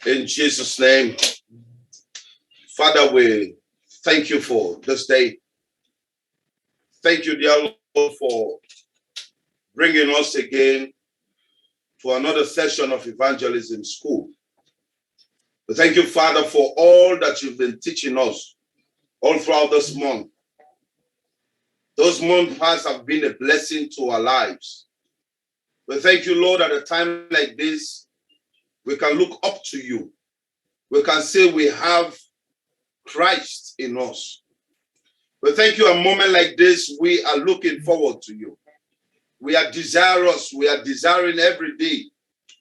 In Jesus' name, Father, we thank you for this day. Thank you, dear Lord, for bringing us again to another session of Evangelism School. We thank you, Father, for all that you've been teaching us all throughout this month. Those months have been a blessing to our lives. We thank you, Lord, at a time like this, we can look up to you. We can say we have Christ in us. We thank you, a moment like this, we are looking forward to you. We are desirous, we are desiring every day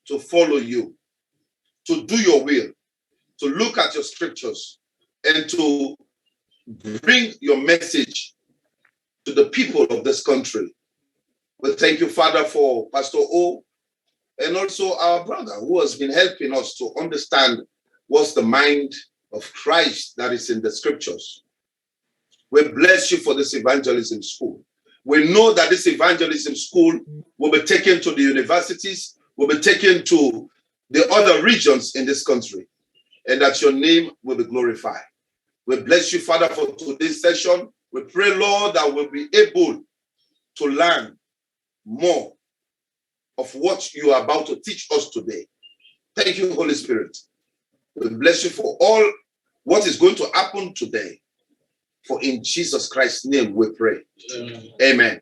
to follow you, to do your will, to look at your scriptures, and to bring your message to the people of this country. We thank you, Father, for Pastor O, and also our brother who has been helping us to understand what's the mind of Christ that is in the scriptures. We bless you for this evangelism school. We know that this evangelism school will be taken to the universities, will be taken to the other regions in this country, and that your name will be glorified. We bless you, Father, for today's session. We pray, Lord, that we'll be able to learn more of what you are about to teach us today. Thank you, Holy Spirit. We bless you for all what is going to happen today. For in Jesus Christ's name we pray. Amen.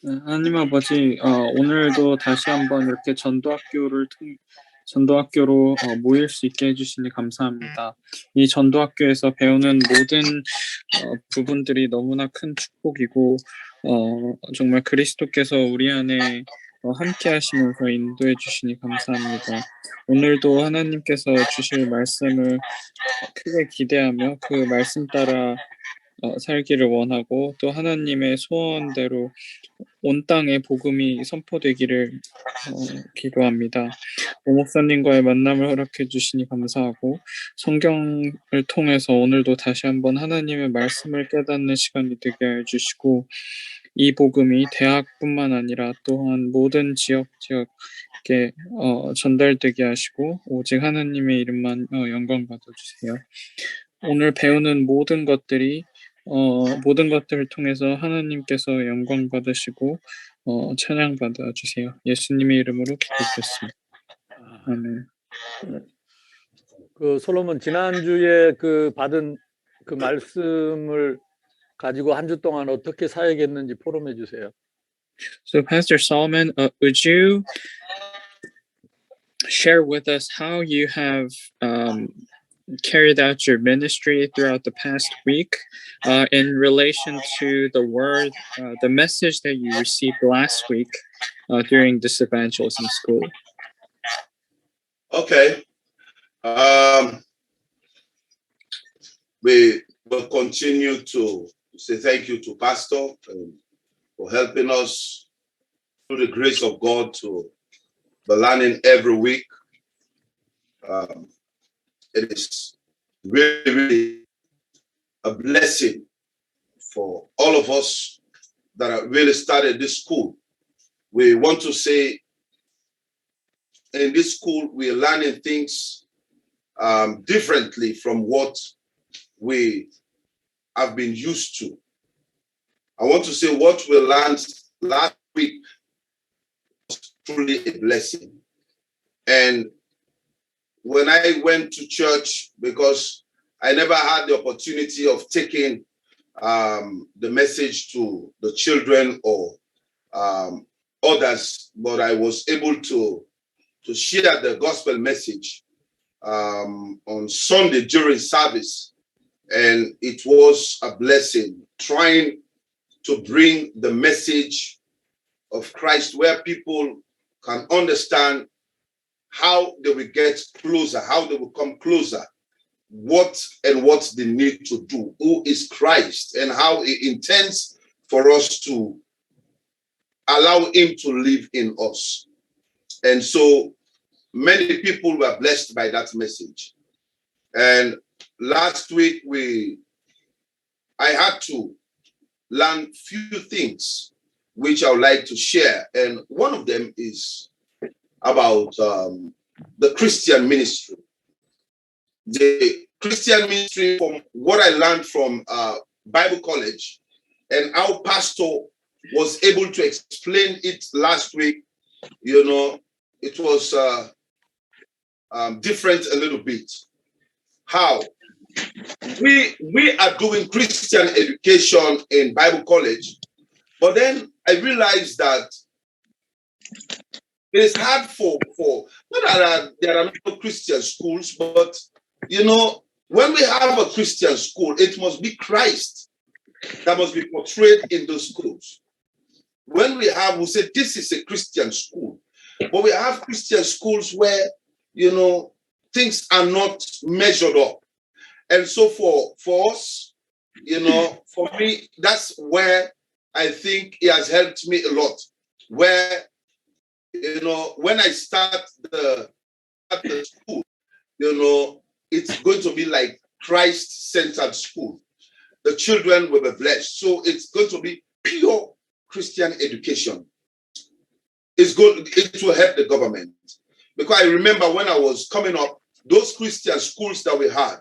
하나님 아버지, 오늘도 다시 한번 이렇게 전도학교로 모일 수 있게 해주시니 감사합니다. 이 전도학교에서 배우는 모든 부분들이 너무나 큰 축복이고 정말 그리스도께서 우리 안에 함께 하시면서 인도해 주시니 감사합니다. 오늘도 하나님께서 주실 말씀을 크게 기대하며 그 말씀 따라 살기를 원하고 또 하나님의 소원대로 온 땅에 복음이 선포되기를 기도합니다. 오 목사님과의 만남을 허락해 주시니 감사하고 성경을 통해서 오늘도 다시 한번 하나님의 말씀을 깨닫는 시간이 되게 해주시고 이 복음이 대학뿐만 아니라 또한 모든 지역에 전달되게 하시고 오직 하나님의 이름만 영광 받아주세요. 오늘 배우는 모든 것들을 통해서 하나님께서 영광 받으시고 찬양 받아주세요. 예수님의 이름으로 기도드렸습니다. 아멘. 그 솔로몬 지난주에 그 받은 그 말씀을 가지고 한 주 동안 어떻게 사역했는지 포럼해 주세요. So Pastor Solomon, would you share with us how you have carried out your ministry throughout the past week in relation to the word, the message that you received last week during this evangelism school? Okay. We will continue to say thank you to Pastor for helping us through the grace of God to be learning every week. It is really, really a blessing for all of us that have really started this school. We want to say in this school, we are learning things differently from what we have been used to. I want to say what we learned last week was truly a blessing. And when I went to church, because I never had the opportunity of taking the message to the children or others, but I was able to share the gospel message on Sunday during service. And it was a blessing trying to bring the message of Christ where people can understand how they will get closer, how they will come closer, what they need to do, who is Christ, and how he intends for us to allow him to live in us. And so many people were blessed by that message. And last week, I had to learn few things which I would like to share. And one of them is about the Christian ministry. The Christian ministry, from what I learned from Bible college, and our pastor was able to explain it last week. You know, it was different a little bit. How we are doing Christian education in Bible college, but then I realized that it is hard for not that there are no Christian schools, but you know, when we have a Christian school, it must be Christ that must be portrayed in those schools. When we say this is a Christian school, but we have Christian schools where, you know, things are not measured up. And so for us, you know, for me, that's where I think it has helped me a lot. Where, you know, when I start the school, you know, it's going to be like Christ-centered school. The children will be blessed. So it's going to be pure Christian education. It will help the government. Because I remember when I was coming up, those Christian schools that we had,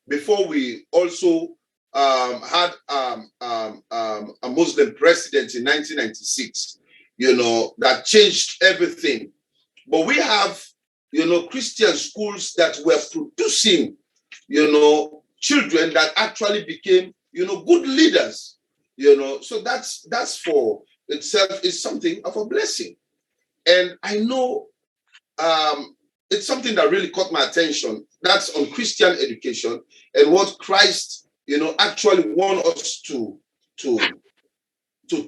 before we also had a Muslim president in 1996, you know, that changed everything. But we have, you know, Christian schools that were producing, you know, children that actually became, you know, good leaders, you know. So that's for itself is something of a blessing. And I know it's something that really caught my attention. That's on Christian education and what Christ, you know, actually want us to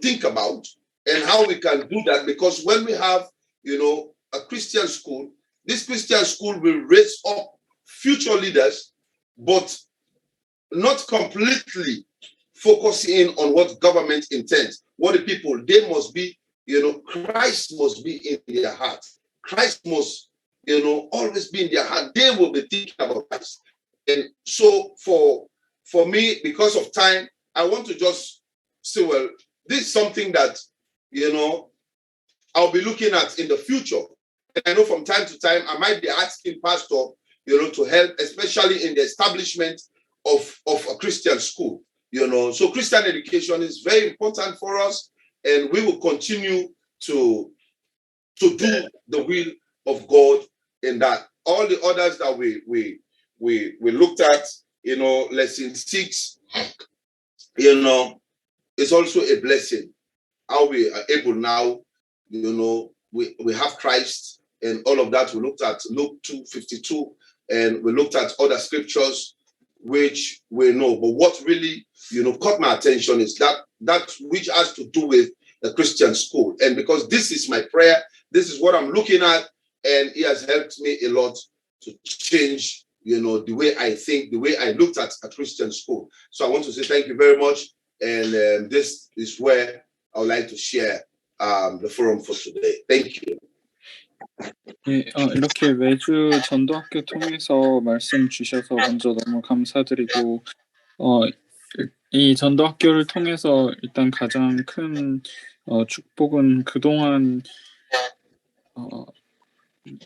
think about and how we can do that. Because when we have, you know, a Christian school, this Christian school will raise up future leaders, but not completely focusing on what government intends. What the people, they must be, you know, Christ must be in their heart. Christ must, you know, always be in their heart. They will be thinking about Christ. And so for me, because of time, I want to just say, well, this is something that, you know, I'll be looking at in the future. And I know from time to time, I might be asking Pastor, you know, to help, especially in the establishment of a Christian school, you know. So Christian education is very important for us, and we will continue to do the will of God in that. All the others that we looked at, you know, lesson 6, you know, is also a blessing. How we are able now, you know, we have Christ and all of that. We looked at Luke 2:52, and we looked at other scriptures which we know. But what really, you know, caught my attention is that which has to do with the Christian school. And because this is my prayer, this is what I'm looking at, and it has helped me a lot to change, you know, the way I think, the way I looked at a Christian school. So I want to say thank you very much. And this is where I would like to share the forum for today. Thank you. 예, 이렇게 매주 전도학교 통해서 말씀 주셔서 먼저 너무 감사드리고, 이 전도학교를 통해서 일단 가장 큰 축복은 그동안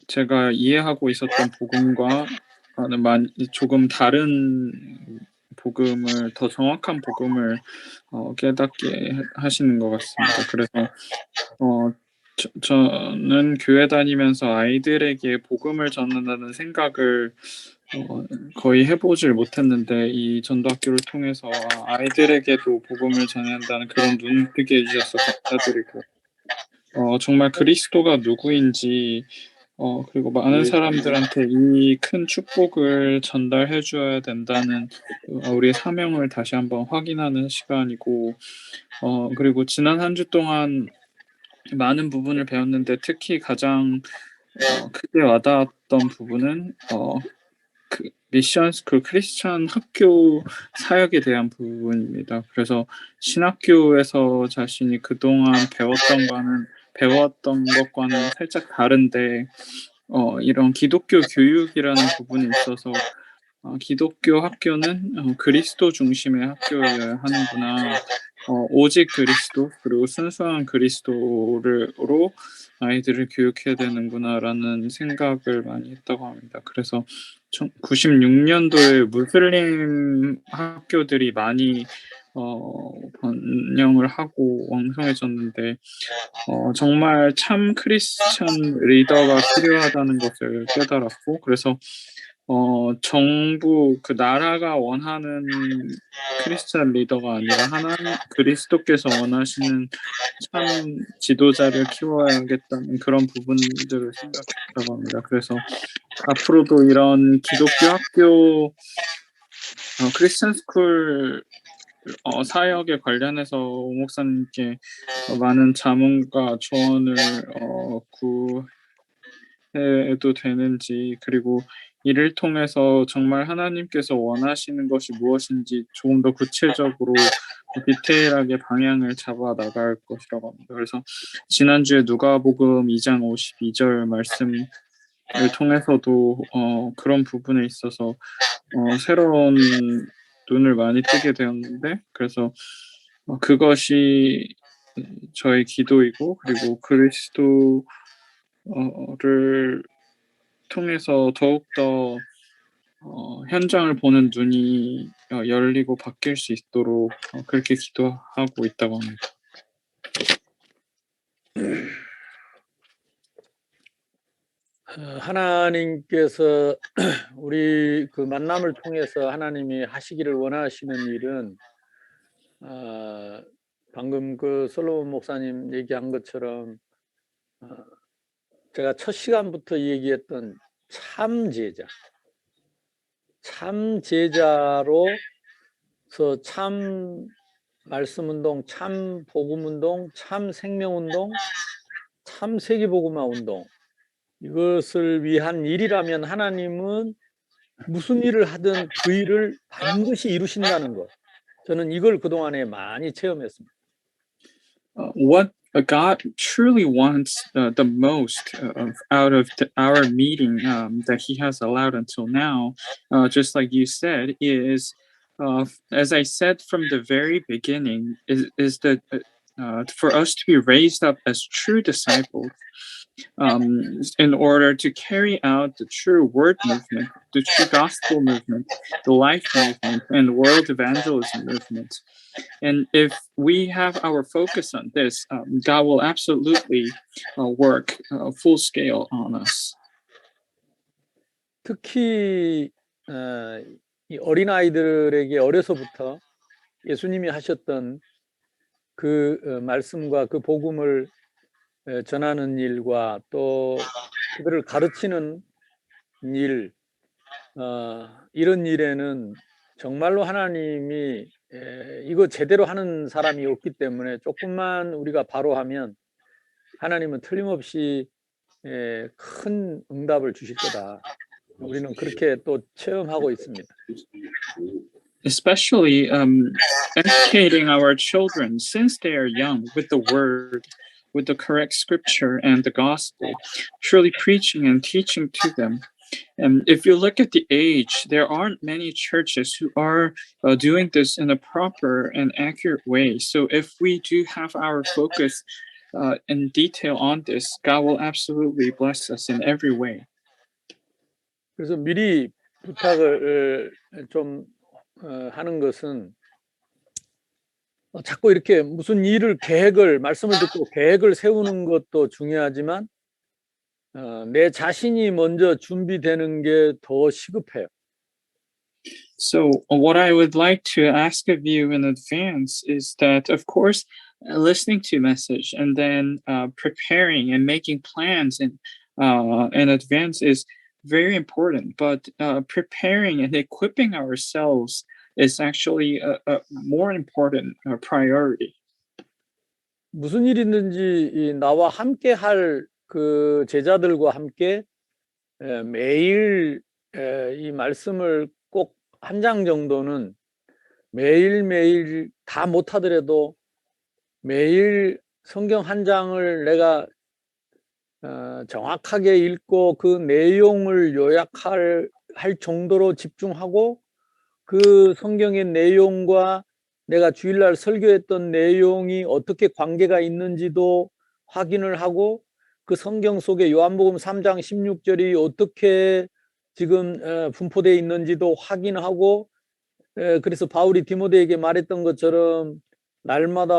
제가 이해하고 있었던 복음과 조금 다른 복음을, 더 정확한 복음을 깨닫게 하시는 것 같습니다. 그래서 저는 교회 다니면서 아이들에게 복음을 전한다는 생각을 거의 해보질 못했는데, 이 전도학교를 통해서 아이들에게도 복음을 전한다는 그런 눈을 뜨게 해주셔서 감사드리고, 정말 그리스도가 누구인지, 그리고 많은 사람들한테 이 큰 축복을 전달해 줘야 된다는 우리의 사명을 다시 한번 확인하는 시간이고, 그리고 지난 한 주 동안 많은 부분을 배웠는데, 특히 가장 크게 와닿았던 부분은 그 미션 스쿨, 크리스천 학교 사역에 대한 부분입니다. 그래서 신학교에서 자신이 그동안 배웠던 것과는 살짝 다른데, 이런 기독교 교육이라는 부분이 있어서 기독교 학교는 그리스도 중심의 학교여야 하는구나, 오직 그리스도 그리고 순수한 그리스도로 아이들을 교육해야 되는구나라는 생각을 많이 했다고 합니다. 그래서 96년도에 무슬림 학교들이 많이 번영을 하고 왕성해졌는데 정말 참 크리스천 리더가 필요하다는 것을 깨달았고 그래서 정부 그 나라가 원하는 크리스찬 리더가 아니라 하나님 그리스도께서 원하시는 참 지도자를 키워야겠다는 그런 부분들을 생각했다고 합니다. 그래서 앞으로도 이런 기독교 학교 크리스찬 스쿨 사역에 관련해서 오 목사님께 많은 자문과 조언을 구해도 되는지 그리고 이를 통해서 정말 하나님께서 원하시는 것이 무엇인지 조금 더 구체적으로 디테일하게 방향을 잡아 나갈 것이라고 합니다. 그래서 지난주에 누가복음 2장 52절 말씀을 통해서도 그런 부분에 있어서 새로운 눈을 많이 뜨게 되었는데 그래서 그것이 저의 기도이고 그리고 그리스도를 통해서 더욱더 현장을 보는 눈이 열리고 바뀔 수 있도록 그렇게 기도하고 있다고 합니다. 하나님께서 우리 그 만남을 통해서 하나님이 하시기를 원하시는 일은 방금 그 솔로몬 목사님 얘기한 것처럼 제가 첫 시간부터 얘기했던 참 제자로서 참 말씀운동, 참 복음운동, 참 생명운동, 참 세계복음화 운동 이것을 위한 일이라면 하나님은 무슨 일을 하든 그 일을 반드시 이루신다는 것. 저는 이걸 그동안에 많이 체험했습니다. What God truly wants the most out of our meeting that He has allowed until now, just like you said, is as I said from the very beginning, is that for us to be raised up as true disciples. In order to carry out the true word movement, the true gospel movement, the life movement, and world evangelism movement. And if we have our focus on this, God will absolutely work full scale on us. 특히 이 어린아이들에게 어려서부터 예수님이 하셨던 그 말씀과 그 복음을 전하는 일과 또 그들을 가르치는 일, 이런 일에는 정말로 하나님이 이거 제대로 하는 사람이 없기 때문에 조금만 우리가 바로 하면 하나님은 틀림없이 큰 응답을 주실 거다. 우리는 그렇게 또 체험하고 있습니다. Especially educating our children since they are young with the word, with the correct scripture and the gospel, truly preaching and teaching to them. And if you look at the age, there aren't many churches who are doing this in a proper and accurate way. So if we do have our focus in detail on this, God will absolutely bless us in every way. 그래서 미리 부탁을 좀 하는 것은 자꾸 이렇게 무슨 일을 말씀을 듣고 계획을 세우는 것도 중요하지만 내 자신이 먼저 준비되는 게 더 시급해요. So what I would like to ask of you in advance is that, of course, listening to message and then preparing and making plans in advance is very important. But preparing and equipping ourselves is actually a more important priority. 무슨 일이든지 나와 함께 할 그 제자들과 함께 매일 이 말씀을 꼭 한 장 정도는 매일매일 다 못하더라도 매일 성경 한 장을 내가 정확하게 읽고 그 내용을 요약할 정도로 집중하고 그 성경의 내용과 내가 주일날 설교했던 내용이 어떻게 관계가 있는지도 확인을 하고 그 성경 속에 요한복음 3장 16절이 어떻게 지금 분포되어 있는지도 확인하고 그래서 바울이 디모데에게 말했던 것처럼 날마다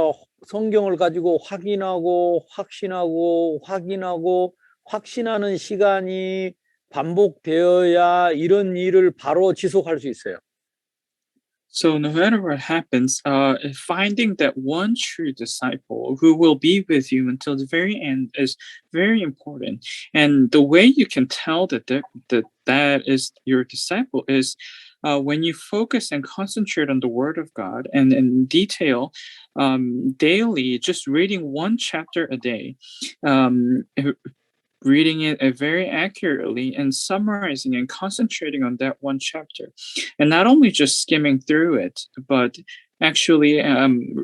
성경을 가지고 확인하고 확신하고 확인하고 확신하는 시간이 반복되어야 이런 일을 바로 지속할 수 있어요. So no matter what happens, finding that one true disciple who will be with you until the very end is very important. And the way you can tell that is your disciple is when you focus and concentrate on the Word of God and in detail daily, just reading one chapter a day. Reading it very accurately and summarizing and concentrating on that one chapter. And not only just skimming through it, but actually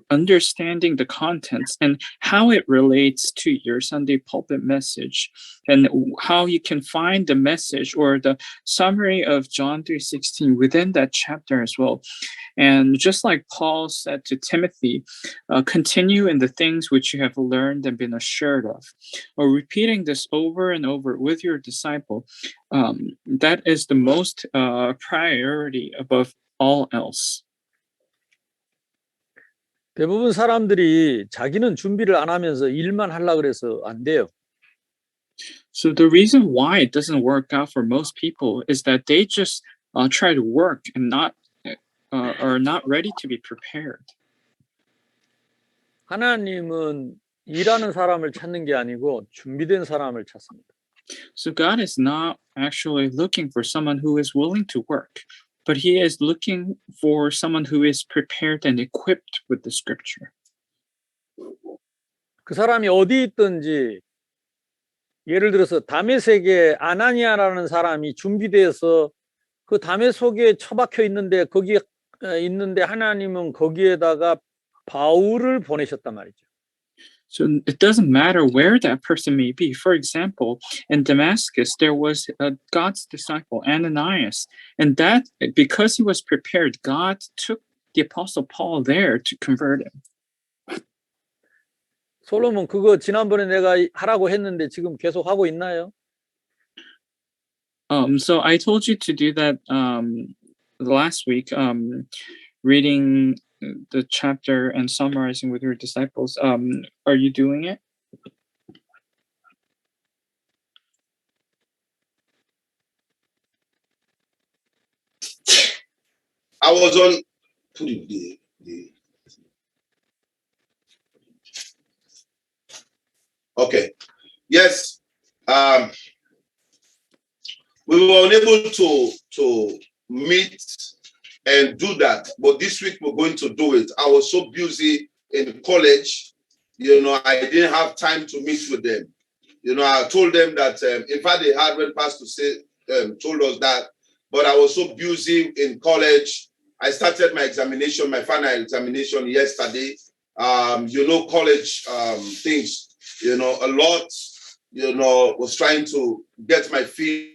understanding the contents and how it relates to your Sunday pulpit message and how you can find the message or the summary of John 3:16 within that chapter as well. And just like Paul said to Timothy, continue in the things which you have learned and been assured of, or repeating this over and over with your disciple, that is the most priority above all else. 대부분 사람들이 자기는 준비를 안 하면서 일만 하려고 그래서 안 돼요. So the reason why it doesn't work out for most people is that they just try to work and are not ready to be prepared. 하나님은 일하는 사람을 찾는 게 아니고 준비된 사람을 찾습니다. So God is not actually looking for someone who is willing to work, but he is looking for someone who is prepared and equipped with the scripture. 그 사람이 어디 있든지 예를 들어서 다메섹에 아나니아라는 사람이 준비돼서 그 다메섹에 처박혀 있는데 거기에 있는데 하나님은 거기에다가 바울을 보내셨단 말이죠. So it doesn't matter where that person may be. For example, in Damascus, there was God's disciple, Ananias. And that, because he was prepared, God took the Apostle Paul there to convert him. 솔로몬 그거 지난번에 내가 하라고 했는데 지금 계속 하고 있나요? So I told you to do that last week, reading the chapter and summarizing with your disciples. Are you doing it? I was on. Okay. Yes. We were unable to meet and do that, but this week we're going to do it. I was so busy in college, I didn't have time to meet with them. I told them that, in fact, they had when Pastor told us that, but I was so busy in college. I started my examination, my final examination yesterday. College things, a lot, was trying to get my feet.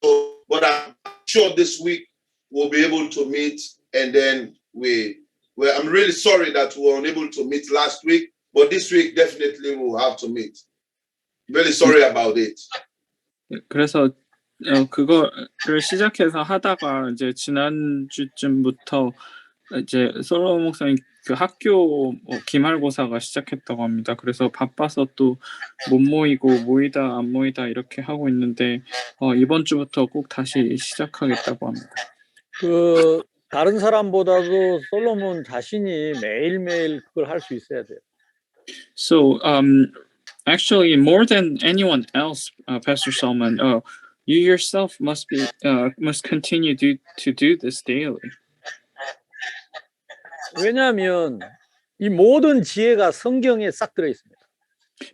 But I'm sure this week we'll be able to meet, and then I'm really sorry that we were unable to meet last week, but this week definitely we'll have to meet. Really sorry about it. 그래서 그거를 시작해서 하다가 이제 지난주쯤부터 이제 솔로몬 목사님 그 학교 기말고사가 시작했다고 합니다. 그래서 바빠서 또 못 모이고 모이다 안 모이다 이렇게 하고 있는데 이번 주부터 꼭 다시 시작하겠다고 합니다. 그 다른 사람보다도 솔로몬 자신이 매일매일 그걸 할 수 있어야 돼요. So actually more than anyone else, Pastor Solomon, you yourself must continue to do this daily. 왜냐하면 이 모든 지혜가 성경에 싹 들어 있습니다.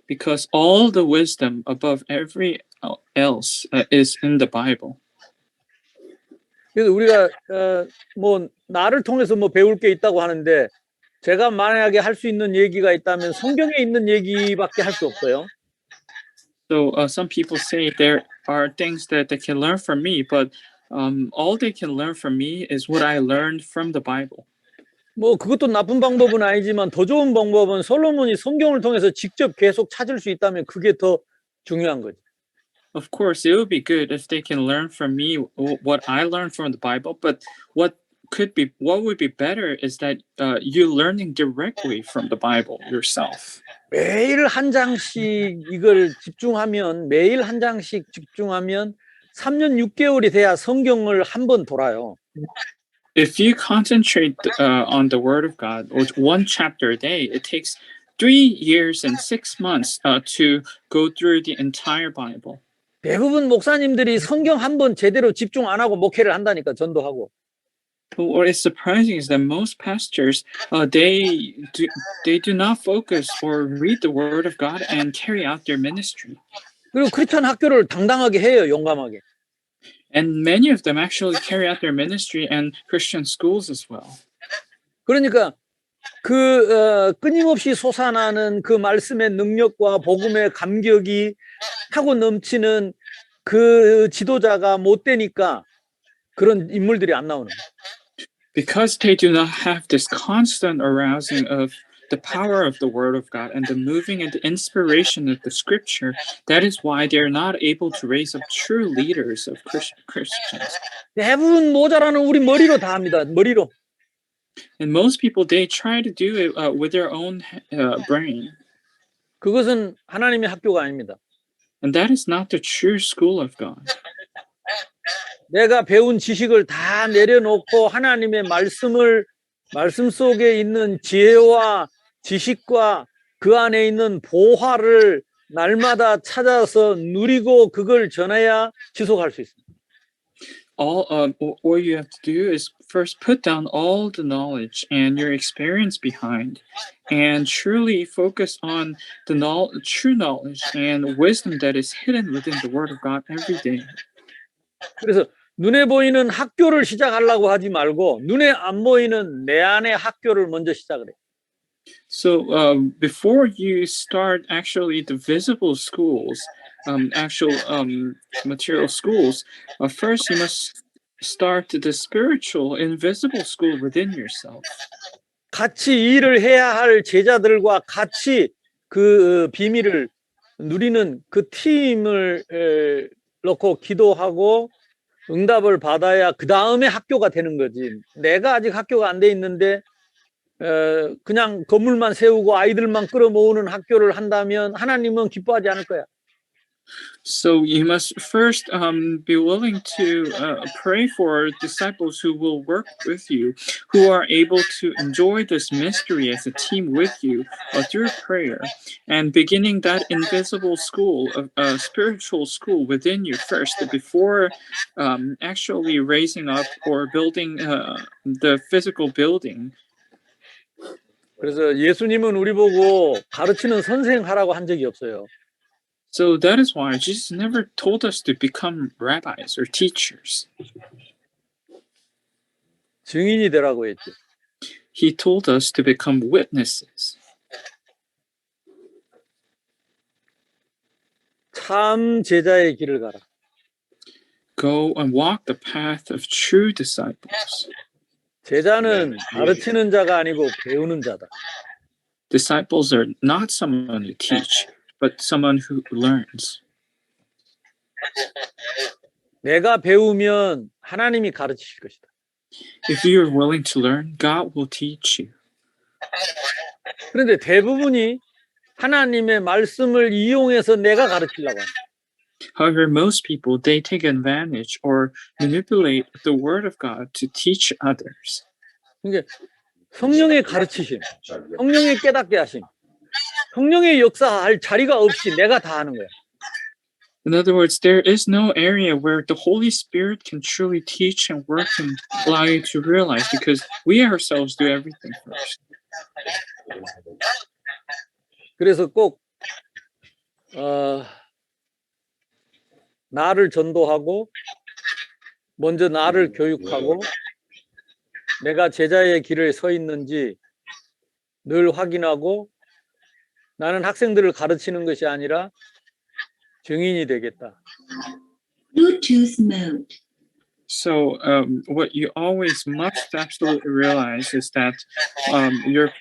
Because all the wisdom above every else is in the Bible. 그래서 우리가 뭐 나를 통해서 뭐 배울 게 있다고 하는데 제가 만약에 할 수 있는 얘기가 있다면 성경에 있는 얘기밖에 할 수 없어요. So some people say there are things that they can learn from me, but all they can learn from me is what I learned from the Bible. 뭐 그것도 나쁜 방법은 아니지만 더 좋은 방법은 솔로몬이 성경을 통해서 직접 계속 찾을 수 있다면 그게 더 중요한 거지. Of course, it would be good if they can learn from me what I learned from the Bible. But what would be better is that you learning directly from the Bible yourself. 매일 한 장씩 이걸 집중하면 매일 한 장씩 집중하면 3년 6개월이 돼야 성경을 한 번 돌아요. If you concentrate on the Word of God, or one chapter a day, it takes 3 years and 6 months to go through the entire Bible. 대부분 목사님들이 성경 한 번 제대로 집중 안 하고 목회를 한다니까 전도하고. But what is surprising is that most pastors they do not focus or read the Word of God and carry out their ministry. 그리고 크리스천 학교를 당당하게 해요, 용감하게. And many of them actually carry out their ministry and Christian schools as well. 그러니까 끊임없이 솟아나는 그 말씀의 능력과 복음의 감격이 타고 넘치는 그 지도자가 못 되니까 그런 인물들이 안 나오는 거예요. Because they do not have this constant arousing of the power of the Word of God and the moving and the inspiration of the Scripture, that is why they're not able to raise up true leaders of Christians. 대부분 모자라는 우리 머리로 다 합니다. 머리로. And most people, they try to do it with their own brain. 그것은 하나님의 학교가 아닙니다. And that is not the true school of God. 내가 배운 지식을 다 내려놓고 하나님의 말씀 속에 있는 지혜와 지식과 그 안에 있는 보화를 날마다 찾아서 누리고 그걸 전해야 지속할 수 있습니다. All you have to do is first put down all the knowledge and your experience behind, and truly focus on the true knowledge and wisdom that is hidden within the Word of God every day. 그래서 눈에 보이는 학교를 시작하려고 하지 말고 눈에 안 보이는 내 안의 학교를 먼저 시작을 해. So before you start actually the visible schools, actual material schools, first you must start the spiritual, invisible school within yourself. 같이 일을 해야 할 제자들과 같이 그 비밀을 누리는 그 팀을 놓고 기도하고 응답을 받아야 그 다음에 학교가 되는 거지. 내가 아직 학교가 안 돼 있는데 그냥 건물만 세우고 아이들만 끌어모으는 학교를 한다면 하나님은 기뻐하지 않을 거야. So you must first be willing to pray for disciples who will work with you, who are able to enjoy this mystery as a team with you through prayer, and beginning that invisible school, spiritual school within you first, before actually raising up or building the physical building. 그래서 예수님은 우리 보고 가르치는 선생 하라고 한 적이 없어요. So that is why Jesus never told us to become rabbis or teachers. 증인이 되라고 했죠. He told us to become witnesses. 참 제자의 길을 가라. Go and walk the path of true disciples. 제자는 가르치는 자가 아니고 배우는 자다. Disciples are not someone who teach, but someone who learns. 내가 배우면 하나님이 가르치실 것이다. If you are willing to learn, God will teach you. 그런데 대부분이 하나님의 말씀을 이용해서 내가 가르치려고 합니다. However, most people, they take advantage or manipulate the word of God to teach others. 그러니까 성령의 가르치심, 성령의 깨닫게 하심, 성령의 역사할 자리가 없이 내가 다 하는 거야. In other words, there is no area where the Holy Spirit can truly teach and work and allow you to realize, because we ourselves do everything first. 그래서 꼭 나를 전도하고 먼저 나를 교육하고 내가 제자의 길에 서 있는지 늘 확인하고 나는 학생들을 가르치는 것이 아니라 증인이 되겠다. Bluetooth mode. So what you always must absolutely realize is that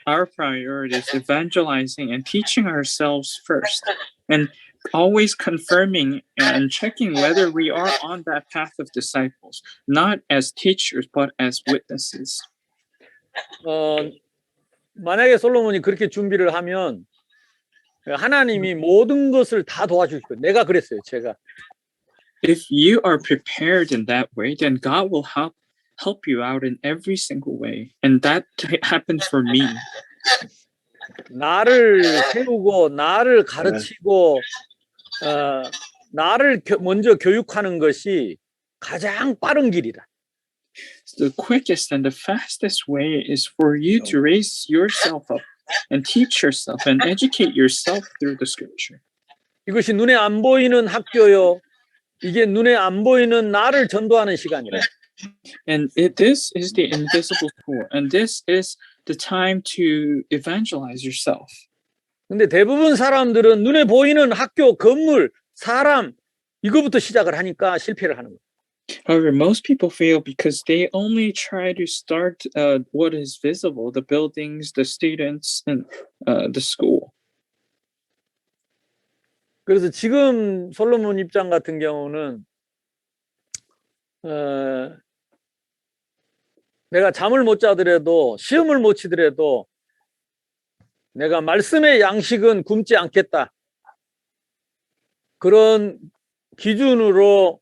our priority is evangelizing and teaching ourselves first, and always confirming and checking whether we are on that path of disciples, not as teachers but as witnesses. 만약에 솔로몬이 그렇게 준비를 하면 하나님이 모든 것을 다 도와주실 거예요. 내가 그랬어요. 제가. If you are prepared in that way, then God will help you out in every single way, and that happened for me. 나를 세우고 나를 가르치고 나를 먼저 교육하는 것이 가장 빠른 길이다. The quickest and the fastest way is for you to raise yourself up and teach yourself and educate yourself through the scripture. 이것이 눈에 안 보이는 학교요. 이게 눈에 안 보이는 나를 전도하는 시간이래. And this is the invisible school, and this is the time to evangelize yourself. 근데 대부분 사람들은 눈에 보이는 학교, 건물, 사람 이거부터 시작을 하니까 실패를 하는 거예요. However, most people fail because they only try to start what is visible, the buildings, the students, and the school. 그래서 지금 솔로몬 입장 같은 경우는 내가 잠을 못 자더라도 시험을 못 치더라도 내가 말씀의 양식은 굶지 않겠다. 그런 기준으로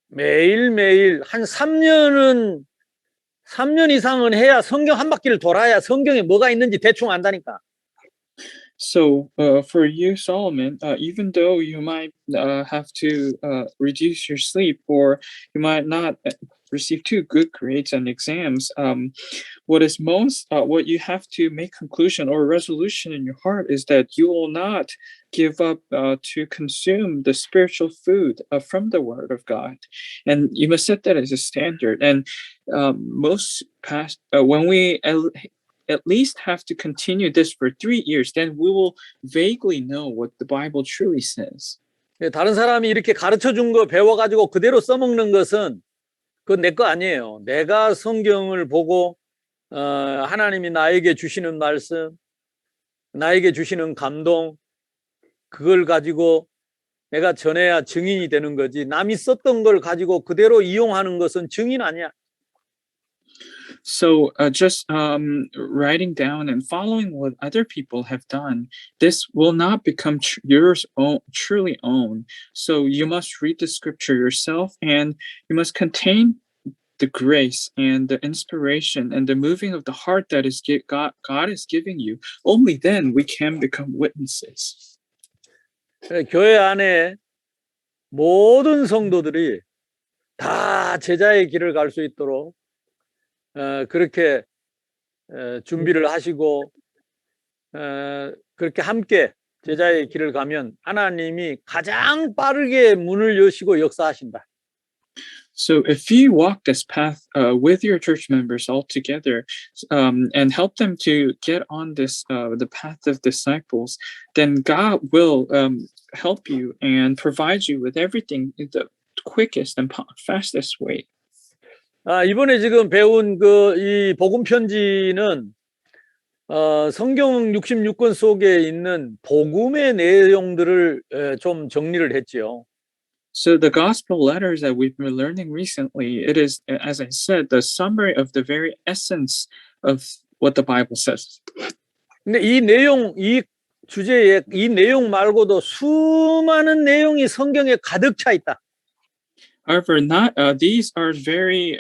매일매일 한 3년 이상은 해야 성경 한 바퀴를 돌아야 성경에 뭐가 있는지 대충 안다니까. So for you, Solomon, even though you might have to reduce your sleep, or you might not receive too good grades on exams, what you have to make conclusion or resolution in your heart is that you will not give up to consume the spiritual food from the Word of God, and you must set that as a standard. And when we at least have to continue this for 3 years, then we will vaguely know what the Bible truly says. 다른 사람이 이렇게 가르쳐 준 거 배워가지고 그대로 써먹는 것은 그건 내 거 아니에요. 내가 성경을 보고 하나님이 나에게 주시는 말씀, 나에게 주시는 감동, 그걸 가지고 내가 전해야 증인이 되는 거지. 남이 썼던 걸 가지고 그대로 이용하는 것은 증인 아니야. So just writing down and following what other people have done, this will not become yours truly own. So you must read the scripture yourself, and you must contain the grace and the inspiration and the moving of the heart that is God is giving you. Only then we can become witnesses. 교회 안에 모든 성도들이 다 제자의 길을 갈 수 있도록 그렇게 준비를 하시고 그렇게 함께 제자의 길을 가면 하나님이 가장 빠르게 문을 여시고 역사하신다. So if you walk this path with your church members all together and help them to get on this the path of disciples, then God will help you and provide you with everything in the quickest and fastest way. 이번에 지금 배운 이 복음 편지는 성경 66권 속에 있는 복음의 내용들을 좀 정리를 했지요. So the gospel letters that we've been learning recently, it is, as I said, the summary of the very essence of what the Bible says. 근데 이 주제에 이 내용 말고도 수많은 내용이 성경에 가득 차 있다. However, these are very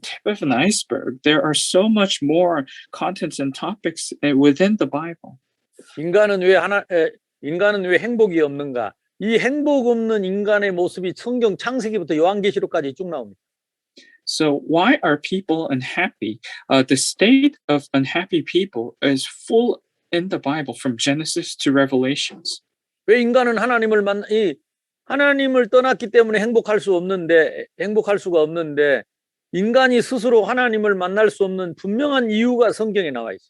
tip of an iceberg. There are so much more contents and topics within the Bible. 인간은 왜 행복이 없는가? 이 행복 없는 인간의 모습이 성경 창세기부터 요한계시록까지 쭉 나옵니다. So why are people unhappy? The state of unhappy people is full in the Bible from Genesis to Revelations. 왜 인간은 하나님을 떠났기 때문에 행복할 수가 없는데 인간이 스스로 하나님을 만날 수 없는 분명한 이유가 성경에 나와 있어요.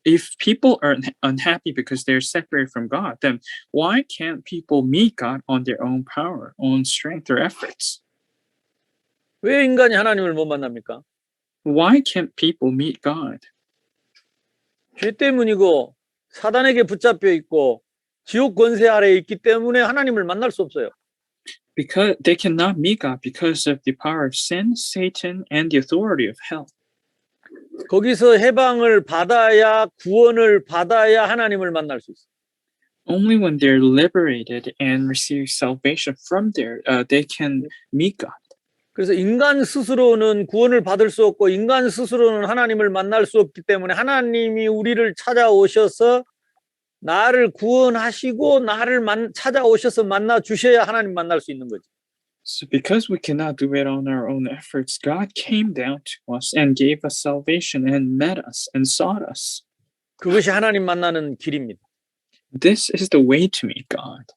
If people are unhappy because they're separated from God, then why can't people meet God on their own power, own strength, or efforts? 왜 인간이 하나님을 못 만납니까? Why can't people meet God? 죄 때문이고 사단에게 붙잡혀 있고 지옥 권세 아래에 있기 때문에 하나님을 만날 수 없어요. Because they cannot meet God because of the power of sin, Satan, and the authority of hell. 거기서 해방을 받아야 구원을 받아야 하나님을 만날 수 있어요. Only when they're liberated and receive salvation from there, they can meet God. 그래서 인간 스스로는 구원을 받을 수 없고 인간 스스로는 하나님을 만날 수 없기 때문에 하나님이 우리를 찾아오셔서 나를 구원하시고 나를 찾아오셔서 만나 주셔야 하나님 만날 수 있는 거지. So because we cannot do it on our own efforts, God came down to us and gave us salvation and met us and sought us. 그것이 하나님 만나는 길입니다. This is the way to meet God.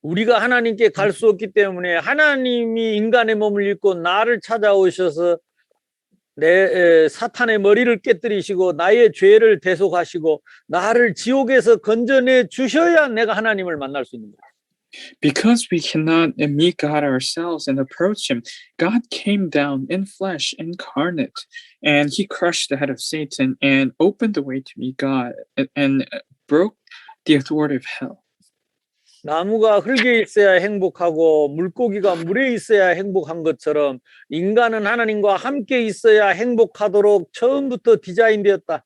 우리가 하나님께 갈 수 없기 때문에 하나님이 인간의 몸을 입고 나를 찾아오셔서 내 사탄의 머리를 깨뜨리시고 나의 죄를 대속하시고 나를 지옥에서 건져내 주셔야 내가 하나님을 만날 수 있는 거예요. Because we cannot meet God ourselves and approach Him, God came down in flesh, incarnate, and He crushed the head of Satan and opened the way to meet God and broke the authority of hell. 나무가 흙에 있어야 행복하고 물고기가 물에 있어야 행복한 것처럼 인간은 하나님과 함께 있어야 행복하도록 처음부터 디자인되었다.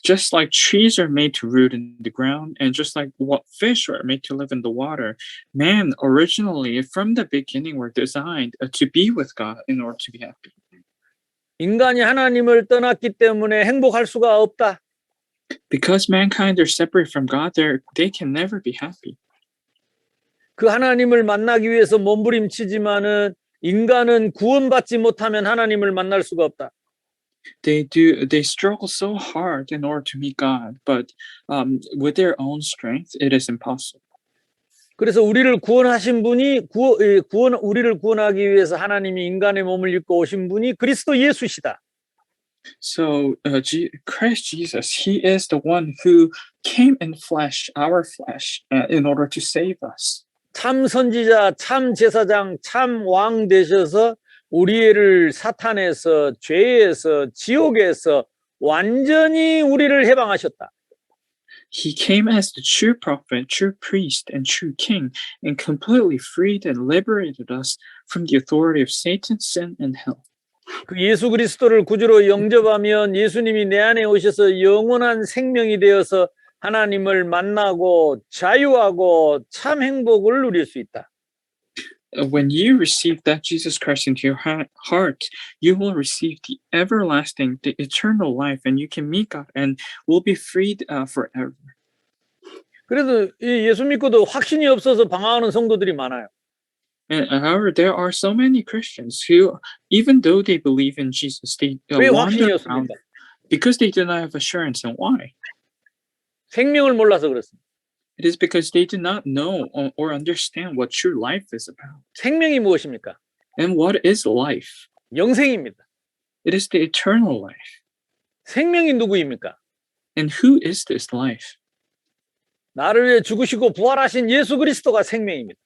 Just like trees are made to root in the ground, and just like what fish are made to live in the water, man originally, from the beginning, were designed to be with God in order to be happy. 인간이 하나님을 떠났기 때문에 행복할 수가 없다. Because mankind are separate from God, they can never be happy. 그 하나님을 만나기 위해서 몸부림치지만은 인간은 구원받지 못하면 하나님을 만날 수가 없다. They struggle so hard in order to meet God, but with their own strength, it is impossible. 그래서 우리를 구원하신 분이 우리를 구원하기 위해서 하나님이 인간의 몸을 입고 오신 분이 그리스도 예수시다. So Christ Jesus, He is the one who came in flesh, our flesh, in order to save us. 참 선지자, 참 제사장, 참 왕 되셔서 우리를 사탄에서, 죄에서, 지옥에서 완전히 우리를 해방하셨다. He came as the true prophet, true priest, and true king, and completely freed and liberated us from the authority of Satan, sin, and hell. 그 예수 그리스도를 구주로 영접하면 예수님이 내 안에 오셔서 영원한 생명이 되어서 하나님을 만나고 자유하고 참 행복을 누릴 수 있다. When you receive that Jesus Christ into your heart, you will receive the everlasting, the eternal life, and you can meet God and will be freed forever. 그래도 이 예수 믿고도 확신이 없어서 방황하는 성도들이 많아요. And however, there are so many Christians who, even though they believe in Jesus, they 왜 wander 확신이 around 없습니까? because they do not have assurance. And why? 생명을 몰라서 그렇습니다. It is because they do not know or understand what true life is about. 생명이 무엇입니까? And what is life? 영생입니다. It is the eternal life. 생명이 누구입니까? And who is this life? 나를 위해 죽으시고 부활하신 예수 그리스도가 생명입니다.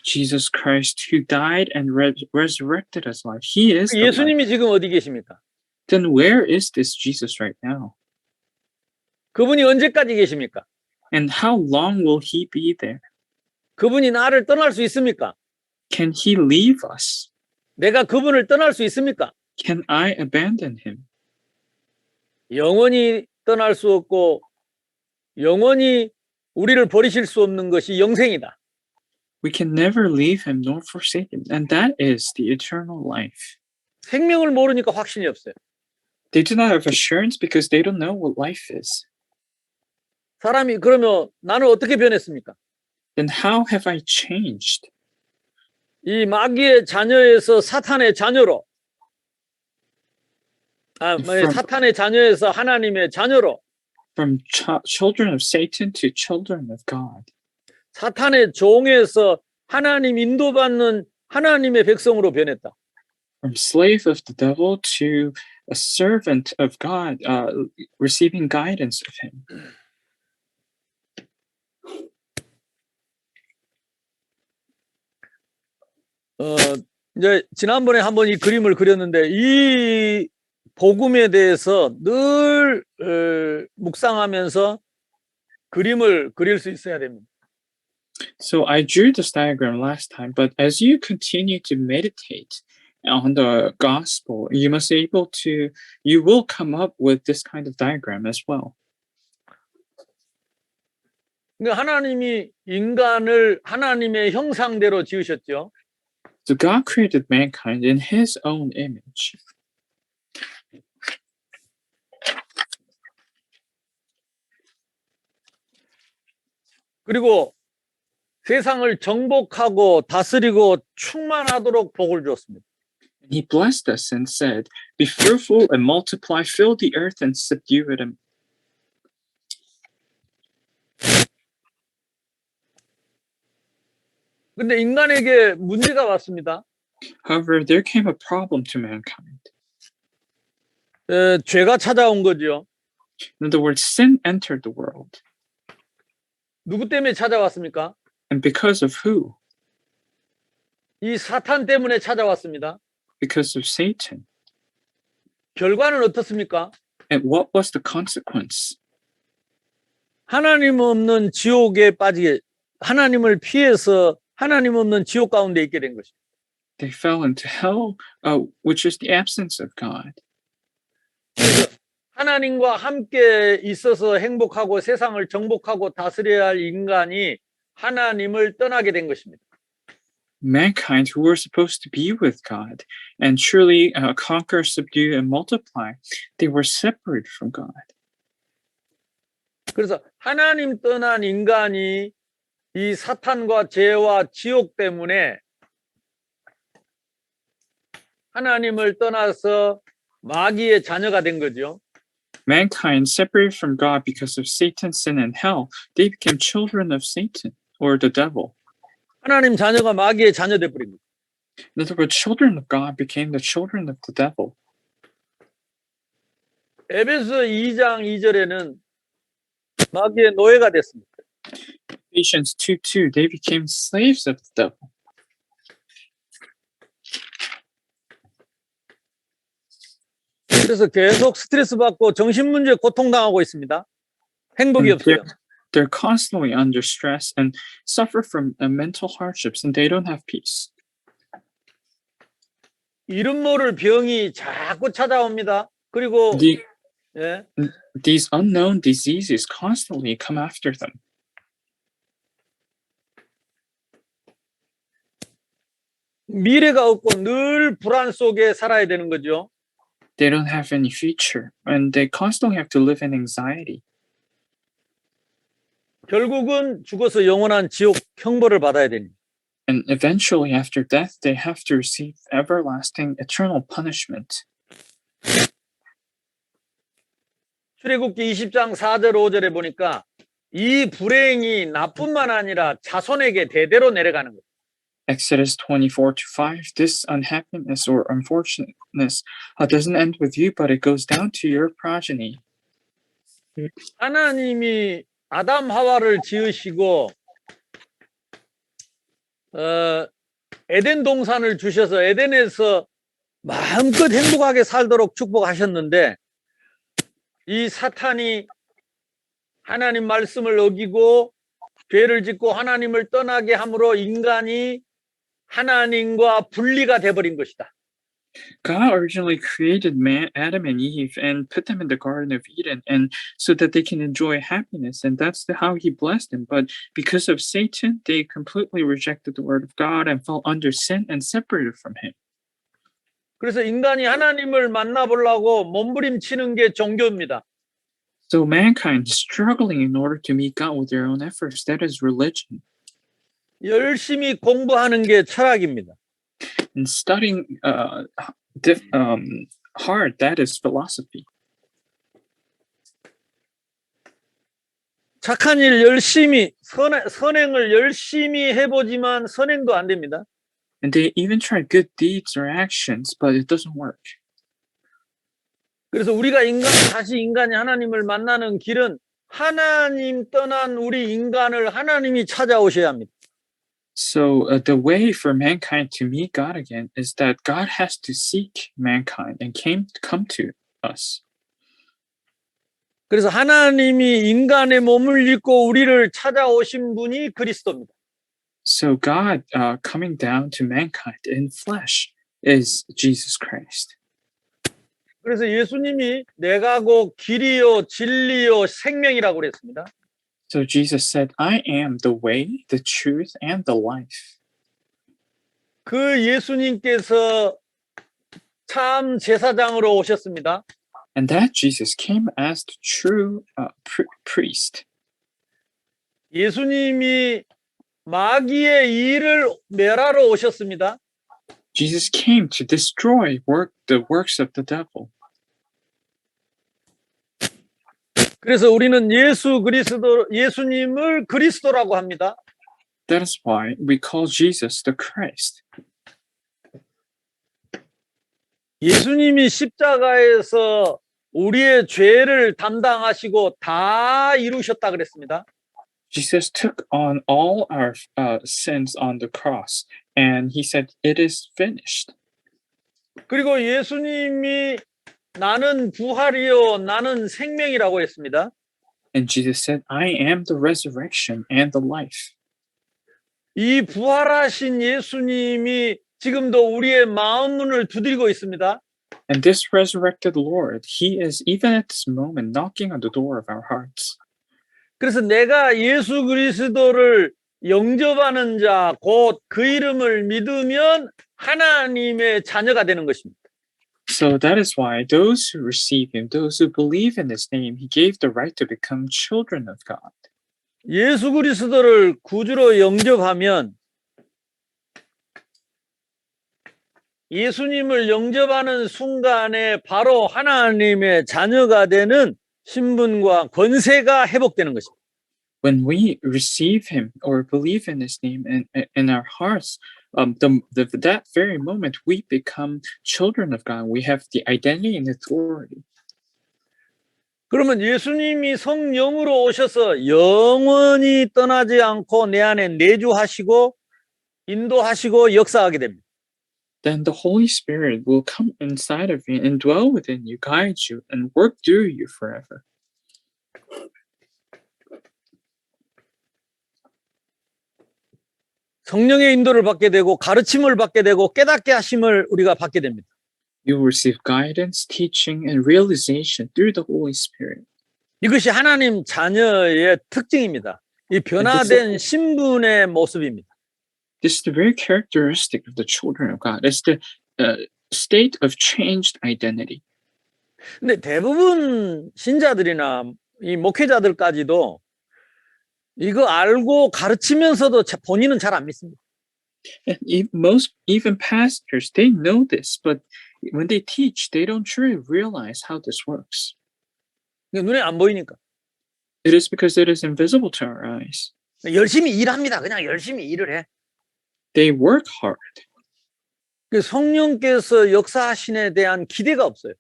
Jesus Christ, who died and resurrected as life. He is the life. 예수님이 지금 어디 계십니까? Then where is this Jesus right now? 그분이 언제까지 계십니까? And how long will He be there? 그분이 나를 떠날 수 있습니까? Can He leave us? 내가 그분을 떠날 수 있습니까? Can I abandon Him? 영원히 떠날 수 없고 영원히 우리를 버리실 수 없는 것이 영생이다. We can never leave Him nor forsake Him. And that is the eternal life. 생명을 모르니까 확신이 없어요. They do not have assurance because they don't know what life is. 사람이 그러면 나는 어떻게 변했습니까? Then how have I changed? 이 마귀의 자녀에서 사탄의 자녀로 사탄의 자녀에서 하나님의 자녀로 From children of Satan to children of God. 사탄의 종에서 하나님 인도받는 하나님의 백성으로 변했다. From slave of the devil to a servant of God, receiving guidance of Him. 이제 지난번에 한번 이 그림을 그렸는데 이 복음에 대해서 늘 묵상하면서 그림을 그릴 수 있어야 됩니다. So I drew this diagram last time, but as you continue to meditate on the gospel, you will come up with this kind of diagram as well. 그러니까 하나님이 인간을 하나님의 형상대로 지으셨죠. So God created mankind in his own image. 그리고 세상을 정복하고 다스리고 충만하도록 복을 주었습니다. And he blessed us and said, "Be fruitful and multiply, fill the earth and subdue it." 근데 인간에게 문제가 왔습니다. However, there came a problem to mankind. 죄가 찾아온 거죠. In other words, sin entered the world. 누구 때문에 찾아왔습니까? And because of who? 이 사탄 때문에 찾아왔습니다. Because of Satan. 결과는 어떻습니까? And what was the consequence? 하나님 없는 지옥에 빠지게, 하나님을 피해서 하나님 없는 지옥 가운데 있게 된 것입니다. They fell into hell, which is the absence of God. 그래서 하나님과 함께 있어서 행복하고 세상을 정복하고 다스려야 할 인간이 하나님을 떠나게 된 것입니다. Mankind, who were supposed to be with God and truly conquer, subdue, and multiply, they were separated from God. 그래서 하나님 떠난 인간이 이 사탄과 죄와 지옥 때문에 하나님을 떠나서 마귀의 자녀가 된 거죠. Mankind, separated from God because of Satan's sin and hell, they became children of Satan or the devil. 하나님 자녀가 마귀의 자녀 돼버린 거죠. In other words, children of God became the children of the devil. 에베소 2장 2절에는 마귀의 노예가 됐습니다. Ephesians 2:2, they became slaves of the devil. 그래서 계속 스트레스 받고 정신 문제 고통당하고 있습니다. 행복이 And 없어요. they're constantly under stress and suffer from mental hardships, and they don't have peace. 이름 모를 병이 자꾸 찾아옵니다. 그리고 예, These unknown diseases constantly come after them. 미래가 없고 늘 불안 속에 살아야 되는 거죠. They don't have any future, and they constantly have to live in anxiety. 결국은 죽어서 영원한 지옥 형벌을 받아야 됩니다. And eventually, after death, they have to receive everlasting, eternal punishment. 출애굽기 20장 4절 5절에 보니까 이 불행이 나뿐만 아니라 자손에게 대대로 내려가는 거예요. Exodus 24:5, this unhappiness or unfortunateness doesn't end with you, but it goes down to your progeny. 하나님이 아담 하와를 지으시고 에덴 동산을 주셔서 에덴에서 마음껏 행복하게 살도록 축복하셨는데 이 사탄이 하나님 말씀을 어기고 죄를 짓고 하나님을 떠나게 함으로 인간이 하나님과 분리가 돼버린 것이다. God originally created Adam and Eve and put them in the Garden of Eden, and so that they can enjoy happiness, and that's how He blessed them. But because of Satan, they completely rejected the Word of God and fell under sin and separated from Him. 그래서 인간이 하나님을 만나보려고 몸부림치는 게 종교입니다. So mankind is struggling in order to meet God with their own efforts. That is religion. 열심히 공부하는 게 철학입니다. And studying hard, that is philosophy. 착한 일 열심히 선행을 열심히 해보지만 선행도 안 됩니다. And they even try good deeds or actions, but it doesn't work. 그래서 우리가 다시 인간이 하나님을 만나는 길은 하나님 떠난 우리 인간을 하나님이 찾아오셔야 합니다. So the way for mankind to meet God again is that God has to seek mankind and come to us. 그래서 하나님이 인간의 몸을 입고 우리를 찾아오신 분이 그리스도입니다. So God coming down to mankind in flesh is Jesus Christ. 그래서 예수님이 내가 곧 길이요 진리요 생명이라고 그랬습니다. So Jesus said, I am the way, the truth, and the life. 그 예수님께서 참 제사장으로 오셨습니다. And that Jesus came as the true priest. 예수님이 마귀의 일을 멸하러 오셨습니다. Jesus came to destroy the works of the devil. 그래서 우리는 예수님을 그리스도라고 합니다. That is why we call Jesus the Christ. 예수님이 십자가에서 우리의 죄를 담당하시고 다 이루셨다 그랬습니다. Jesus took on all our sins on the cross, and he said, "It is finished." 그리고 예수님이 나는 부활이요, 나는 생명이라고 했습니다. And Jesus said, "I am the resurrection and the life." 이 부활하신 예수님이 지금도 우리의 마음 문을 두드리고 있습니다. And this resurrected Lord, he is even at this moment knocking on the door of our hearts. 그래서 내가 예수 그리스도를 영접하는 자, 곧 그 이름을 믿으면 하나님의 자녀가 되는 것입니다. So that is why those who receive him, those who believe in his name, he gave the right to become children of God. 예수 그리스도를 구주로 영접하면 예수님을 영접하는 순간에 바로 하나님의 자녀가 되는 신분과 권세가 회복되는 것입니다. When we receive him or believe in his name in our hearts, that very moment we become children of God. We have the identity and authority. 그러면 예수님이 성령으로 오셔서 영원히 떠나지 않고 내 안에 내주하시고 인도하시고 역사하게 됩니다. Then the Holy Spirit will come inside of you and dwell within you, guide you, and work through you forever. 성령의 인도를 받게 되고 가르침을 받게 되고 깨닫게 하심을 우리가 받게 됩니다. You will receive guidance, teaching, and realization through the Holy Spirit. 이것이 하나님 자녀의 특징입니다. 이 변화된 신분의 모습입니다. This is the very characteristic of the children of God. It's the state of changed identity. 근데 대부분 신자들이나 이 목회자들까지도 이거 알고 가르치면서도 본인은 잘 안 믿습니다. And even pastors, they know this, but when they teach, they don't truly realize how this works. 눈에 안 보이니까. It is because it is invisible to our eyes. 열심히 일합니다. 그냥 열심히 일을 해. They work hard. 성령께서 역사하심에 대한 기대가 없어요.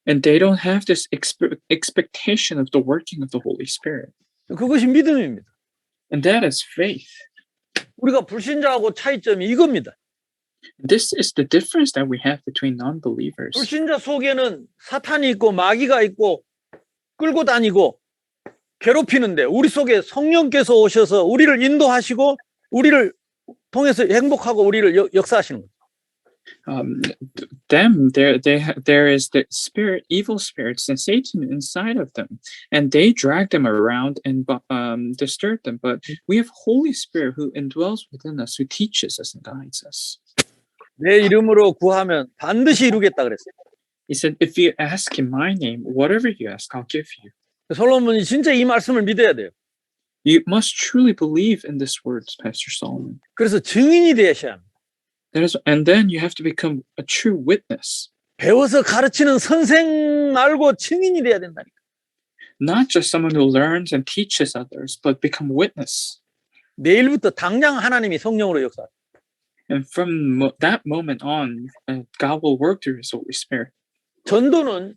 And they don't have this expectation of the working of the Holy Spirit. 그것이 믿음입니다. And that is faith. 우리가 불신자하고 차이점이 이겁니다. This is the difference that we have between non-believers. 불신자 속에는 사탄이 있고 마귀가 있고 끌고 다니고 괴롭히는데 우리 속에 성령께서 오셔서 우리를 인도하시고 우리를 통해서 행복하고 우리를 역사하시는 거죠. There is the spirit, evil spirits, and Satan inside of them, and they drag them around and disturb them. But we have Holy Spirit who indwells within us, who teaches us and guides us. 내 이름으로 구하면 반드시 이루겠다 그랬어요. He said, "If you ask in my name, whatever you ask, I'll give you." 솔로몬이 진짜 이 말씀을 믿어야 돼요. You must truly believe in this words, Pastor Solomon. 그래서 증인이 되셔야 합니다. And then you have to become a true witness. 배워서 가르치는 선생 말고 증인이 돼야 된다니까. Not just someone who learns and teaches others, but become witness. 내일부터 당장 하나님이 성령으로 역사. And from that moment on, God will work through His Holy Spirit. 전도는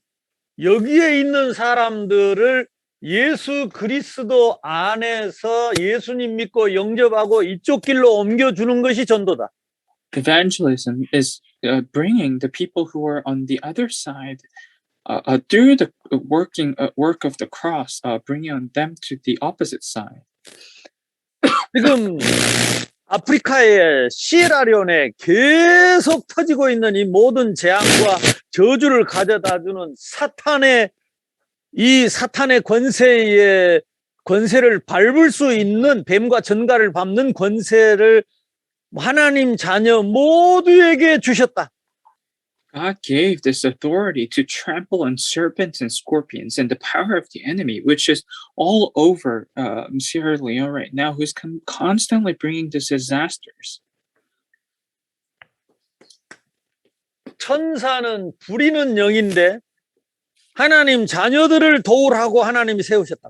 여기에 있는 사람들을 예수 그리스도 안에서 예수님 믿고 영접하고 이쪽 길로 옮겨주는 것이 전도다. Evangelism is bringing the people who are on the other side through the work of the cross, bringing them to the opposite side. 지금 아프리카의 시에라리온에 계속 터지고 있는 이 모든 재앙과 저주를 가져다주는 이 사탄의 권세를 밟을 수 있는 뱀과 전갈을 밟는 권세를 하나님 자녀 모두에게 주셨다. God gave this authority to trample on serpents and scorpions and the power of the enemy, which is all over Sierra Leone right now, who's constantly bringing these disasters. 천사는 부리는 영인데 하나님 자녀들을 도우라고 하나님이 세우셨다.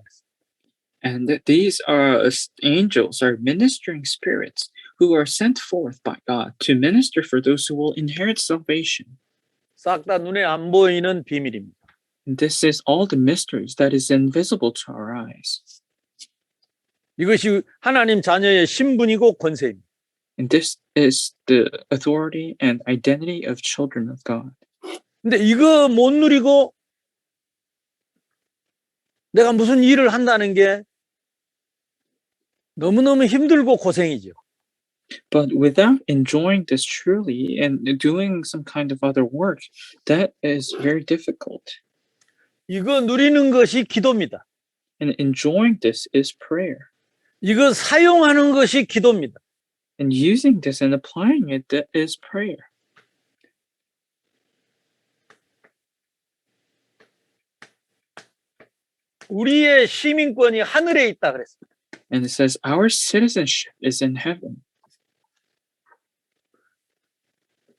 And these angels are ministering spirits who are sent forth by God to minister for those who will inherit salvation. 싹 다 눈에 안 보이는 비밀입니다. And this is all the mysteries that is invisible to our eyes. 이것이 하나님 자녀의 신분이고 권세입니다. And this is the authority and identity of children of God. 근데 이거 못 누리고 내가 무슨 일을 한다는 게 너무너무 힘들고 고생이죠. But without enjoying this truly and doing some kind of other work, that is very difficult. 이거 누리는 것이 기도입니다. And enjoying this is prayer. 이거 사용하는 것이 기도입니다. And using this and applying it, that is prayer. 우리의 시민권이 하늘에 있다 그랬습니다. And it says our citizenship is in heaven.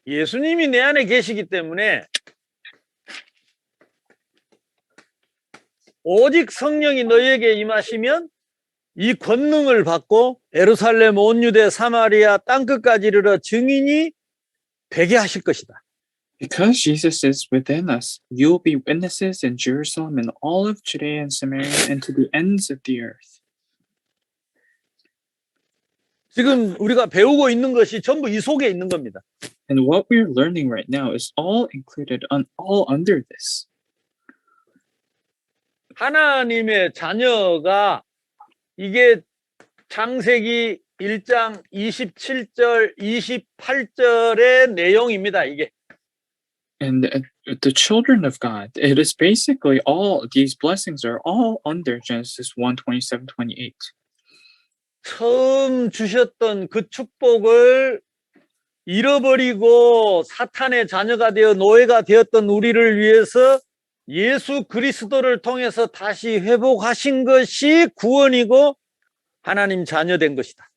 예수님이 내 안에 계시기 때문에 오직 성령이 너희에게 임하시면 이 권능을 받고 예루살렘 온 유대 사마리아 땅끝까지 이르러 증인이 되게 하실 것이다. Because Jesus is within us, you will be witnesses in Jerusalem and all of Judea and Samaria and to the ends of the earth. 지금 우리가 배우고 있는 것이 전부 이 속에 있는 겁니다. And what we are learning right now is all included all under this. 하나님의 자녀가 이게 창세기 1장 27절, 28절의 내용입니다. 이게. And the children of God, it is basically all these blessings are all under Genesis 1:27, 28. 처음 주셨던 그 축복을 잃어버리고 사탄의 자녀가 되어 노예가 되었던 우리를 위해서 예수 그리스도를 통해서 다시 회복하신 것이 구원이고 하나님 자녀 된 것이다.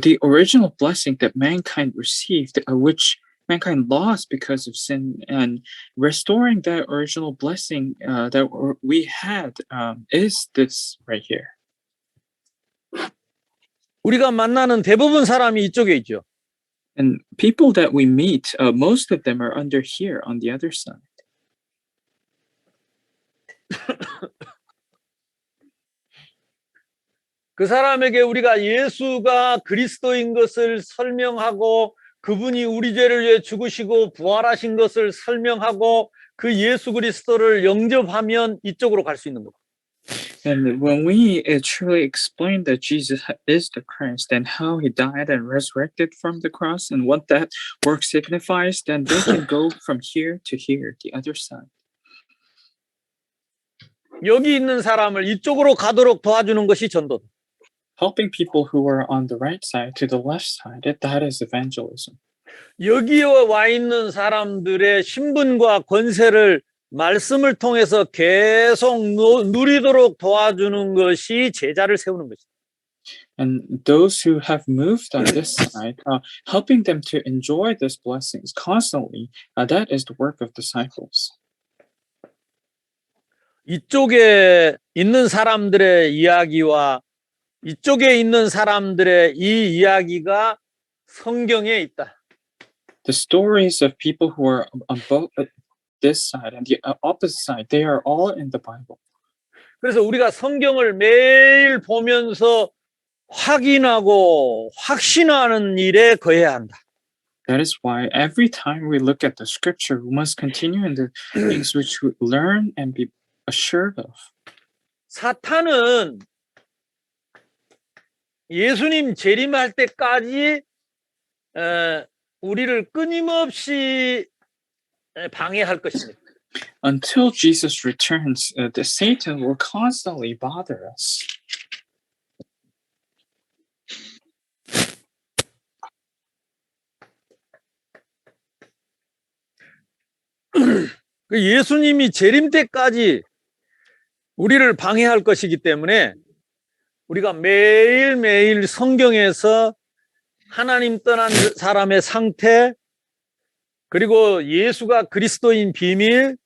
The original blessing that mankind received, which mankind lost because of sin, and restoring that original blessing that we had is this right here. 우리가 만나는 대부분 사람이 이쪽에 있죠. And people that we meet, most of them are under here on the other side. 그 사람에게 우리가 예수가 그리스도인 것을 설명하고 그분이 우리 죄를 위해 죽으시고 부활하신 것을 설명하고 그 예수 그리스도를 영접하면 이쪽으로 갈 수 있는 거고. And when we truly explain that Jesus is the Christ and how he died and resurrected from the cross and what that work signifies, then they can go from here to here, the other side. 여기 있는 사람을 이쪽으로 가도록 도와주는 것이 전도다. Helping people who are on the right side to the left side, that is evangelism. 여기에 와 있는 사람들의 신분과 권세를 말씀을 통해서 계속 누리도록 도와주는 것이 제자를 세우는 것이다. And those who have moved on this side, helping them to enjoy these blessings constantly, that is the work of disciples. 이쪽에 있는 사람들의 이야기와 이쪽에 있는 사람들의 이 이야기가 성경에 있다. The stories of people who are on both this side and the opposite side, they are all in the Bible. 그래서 우리가 성경을 매일 보면서 확인하고 확신하는 일에 거해야 한다. That is why every time we look at the scripture, we must continue in the things which we learn and be assured of. 사탄은 예수님 재림할 때까지 우리를 끊임없이 방해할 것입니다. Until Jesus returns, the Satan will constantly bother us. 그 예수님이 재림 때까지 우리를 방해할 것이기 때문에 우리가 매일매일 성경에서 하나님 떠난 사람의 상태, 그리고 예수가 그리스도인 비밀,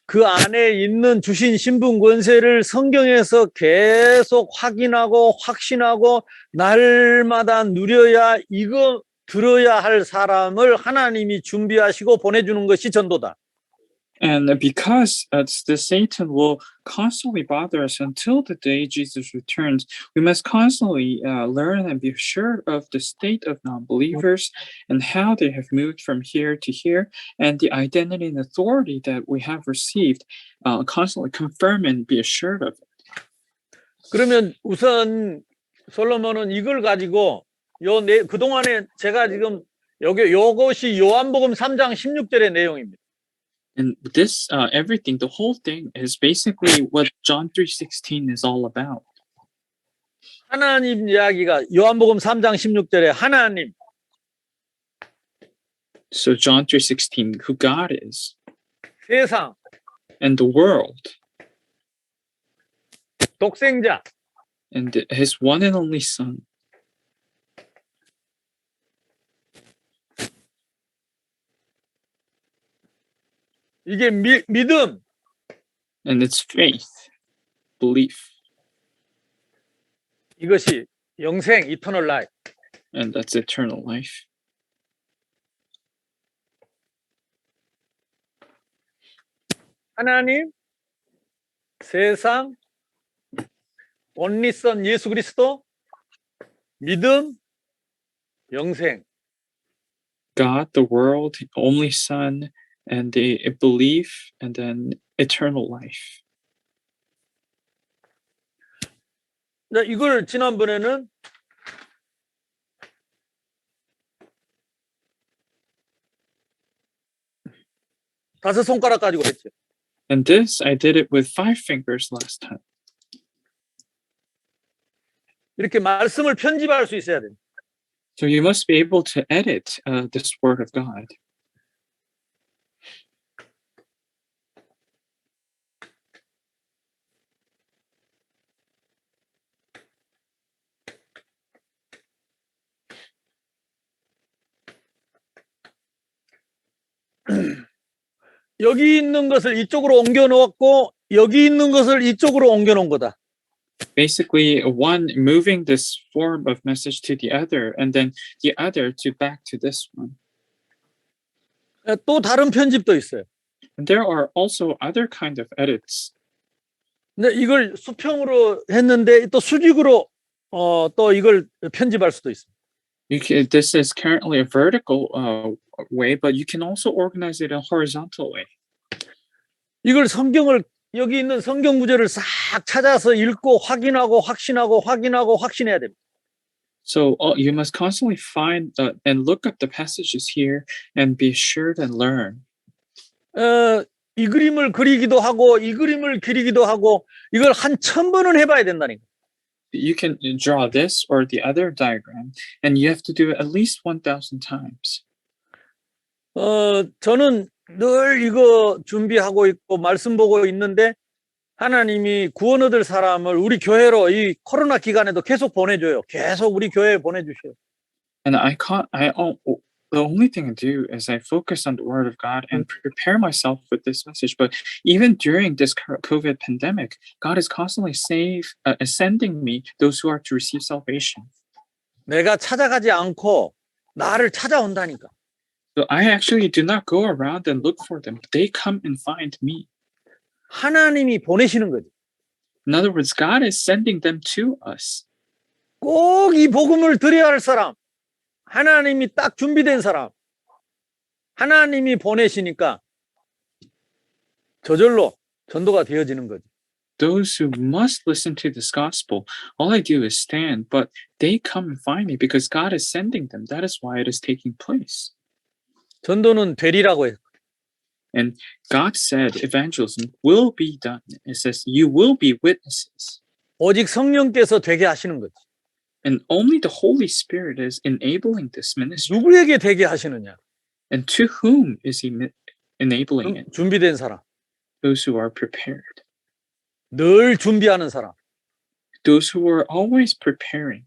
그 안에 있는 주신 신분 권세를 성경에서 계속 확인하고 확신하고 날마다 누려야, 이거 들어야 할 사람을 하나님이 준비하시고 보내주는 것이 전도다. And because the Satan will constantly bother us until the day Jesus returns, we must constantly learn and be assured of the state of non-believers and how they have moved from here to here, and the identity and authority that we have received. Constantly confirm and be assured of it. 그러면 우선 솔로몬은 이걸 가지고 그동안에 제가 지금 요것이 요한복음 3장 16절의 내용입니다. And this, everything, the whole thing is basically what John 3:16 is all about. 하나님 이야기가 요한복음 3장 16절에 하나님, So John 3:16, who God is, 세상, and the world, 독생자, and His one and only Son. 이게 믿음, And it's faith, belief, 이것이 영생, eternal life. and that's eternal life. 하나님, 세상, only Son 예수 그리스도, 믿음, 영생. God, the world, only Son, and the belief, and then eternal life. 이걸 지난번에는 다섯 손가락 가지고 했죠. And this, I did it with 5 fingers last time. 이렇게 말씀을 편집할 수 있어야 됩니다. So you must be able to edit this word of God. 여기 있는 것을 이쪽으로 옮겨 놓았고 여기 있는 것을 이쪽으로 옮겨 놓은 거다. Basically, one moving this form of message to the other, and then the other to back to this one. 또 다른 편집도 있어요. And there are also other kind of edits. 근데 이걸 수평으로 했는데 또 수직으로 또 이걸 편집할 수도 있습니다. This is currently a vertical way, but you can also organize it in a horizontal way. 이걸 성경을 여기 있는 성경 구절을 싹 찾아서 읽고 확인하고 확신하고 확인하고 확신해야 됩니다. So you must constantly find and look up the passages here and be assured and learn. 이 그림을 그리기도 하고 이 그림을 그리기도 하고 이걸 한 1000번은 해봐야 된다니까. You can draw this or the other diagram, and you have to do it at least 1,000 times. 저는 늘 이거 준비하고 있고 말씀 보고 있는데 하나님이 구원 얻을 사람을 우리 교회로 이 코로나 기간에도 계속 보내줘요. 계속 우리 교회에 보내주셔요. And the only thing I do is I focus on the Word of God and prepare myself with this message. But even during this COVID pandemic, God is constantly sending me those who are to receive salvation. 내가 찾아가지 않고 나를 찾아온다니까. So I actually do not go around and look for them. They come and find me. 하나님이 보내시는 거죠. In other words, God is sending them to us. 꼭 이 복음을 드려야 할 사람, 하나님이 딱 준비된 사람, 하나님이 보내시니까 저절로 전도가 되어지는 거죠. Those who must listen to this gospel, all I do is stand, but they come and find me because God is sending them. That is why it is taking place. 전도는 되리라고 해요. And God said evangelism will be done. It says you will be witnesses. 오직 성령께서 되게 하시는 거죠. And only the Holy Spirit is enabling this ministry. 누구에게 되게 하시느냐? And to whom is he enabling it? 준비된 사람, Those who are prepared. 늘 준비하는 사람. Those who are always preparing.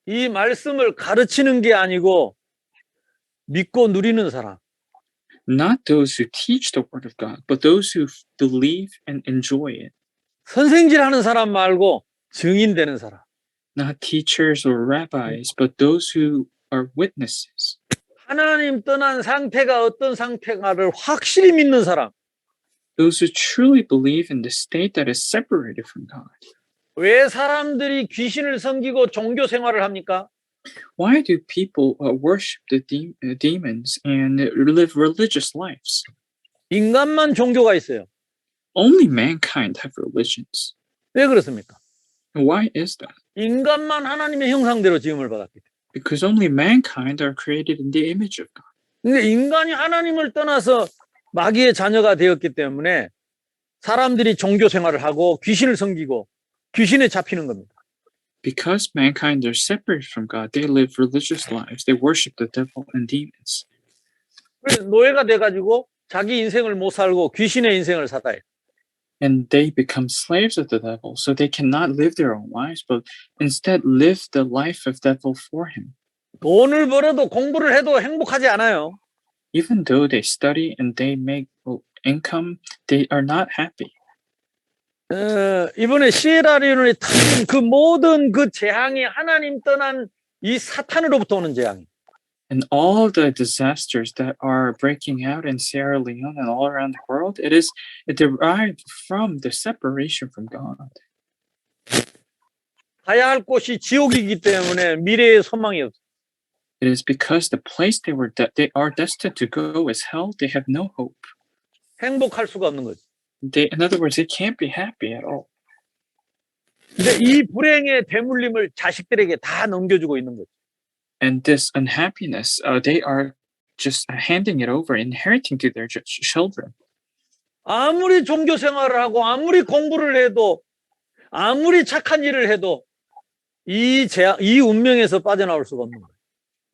이 말씀을 가르치는 게 아니고 믿고 누리는 사람. Not those who teach the word of God, but those who believe and enjoy it. 선생질하는 사람 말고 증인되는 사람. Not teachers or rabbis, but those who are witnesses. 하나님 떠난 상태가 어떤 상태가를 확실히 믿는 사람. Those who truly believe in the state that is separated from God. 왜 사람들이 귀신을 섬기고 종교 생활을 합니까? Why do people worship the demons and live religious lives? 인간만 종교가 있어요. Only mankind have religions. 왜 그렇습니까? And why is that? 인간만 하나님의 형상대로 지음을 받았기 때문에. Because only mankind are created in the image of God. 근데 인간이 하나님을 떠나서 마귀의 자녀가 되었기 때문에 사람들이 종교 생활을 하고 귀신을 섬기고 귀신에 잡히는 겁니다. Because mankind are separated from God, they live religious lives. They worship the devil and demons. 그래서 노예가 돼가지고 자기 인생을 못 살고 귀신의 인생을 살아요. And they become slaves of the devil, so they cannot live their own lives, but instead live the life of devil for him. 돈을 벌어도 공부를 해도 행복하지 않아요. Even though they study and they make income, they are not happy. 이번에 시에라리온에 터진 그 모든 그 재앙이 하나님 떠난 이 사탄으로부터 오는 재앙이. And all the disasters that are breaking out in Sierra Leone and all around the world, it derived from the separation from God. 가야 할 곳이 지옥이기 때문에 미래의 소망이 없어요. It is because the place they are destined to go is hell. They have no hope. 행복할 수가 없는 거죠. In other words, they can't be happy at all. 근데 이 불행의 대물림을 자식들에게 다 넘겨주고 있는 거죠. And this unhappiness, they are just handing it over, inheriting to their children. 아무리 종교 생활을 하고 아무리 공부를 해도 아무리 착한 일을 해도 이 운명에서 빠져나올 수가 없는 거예요.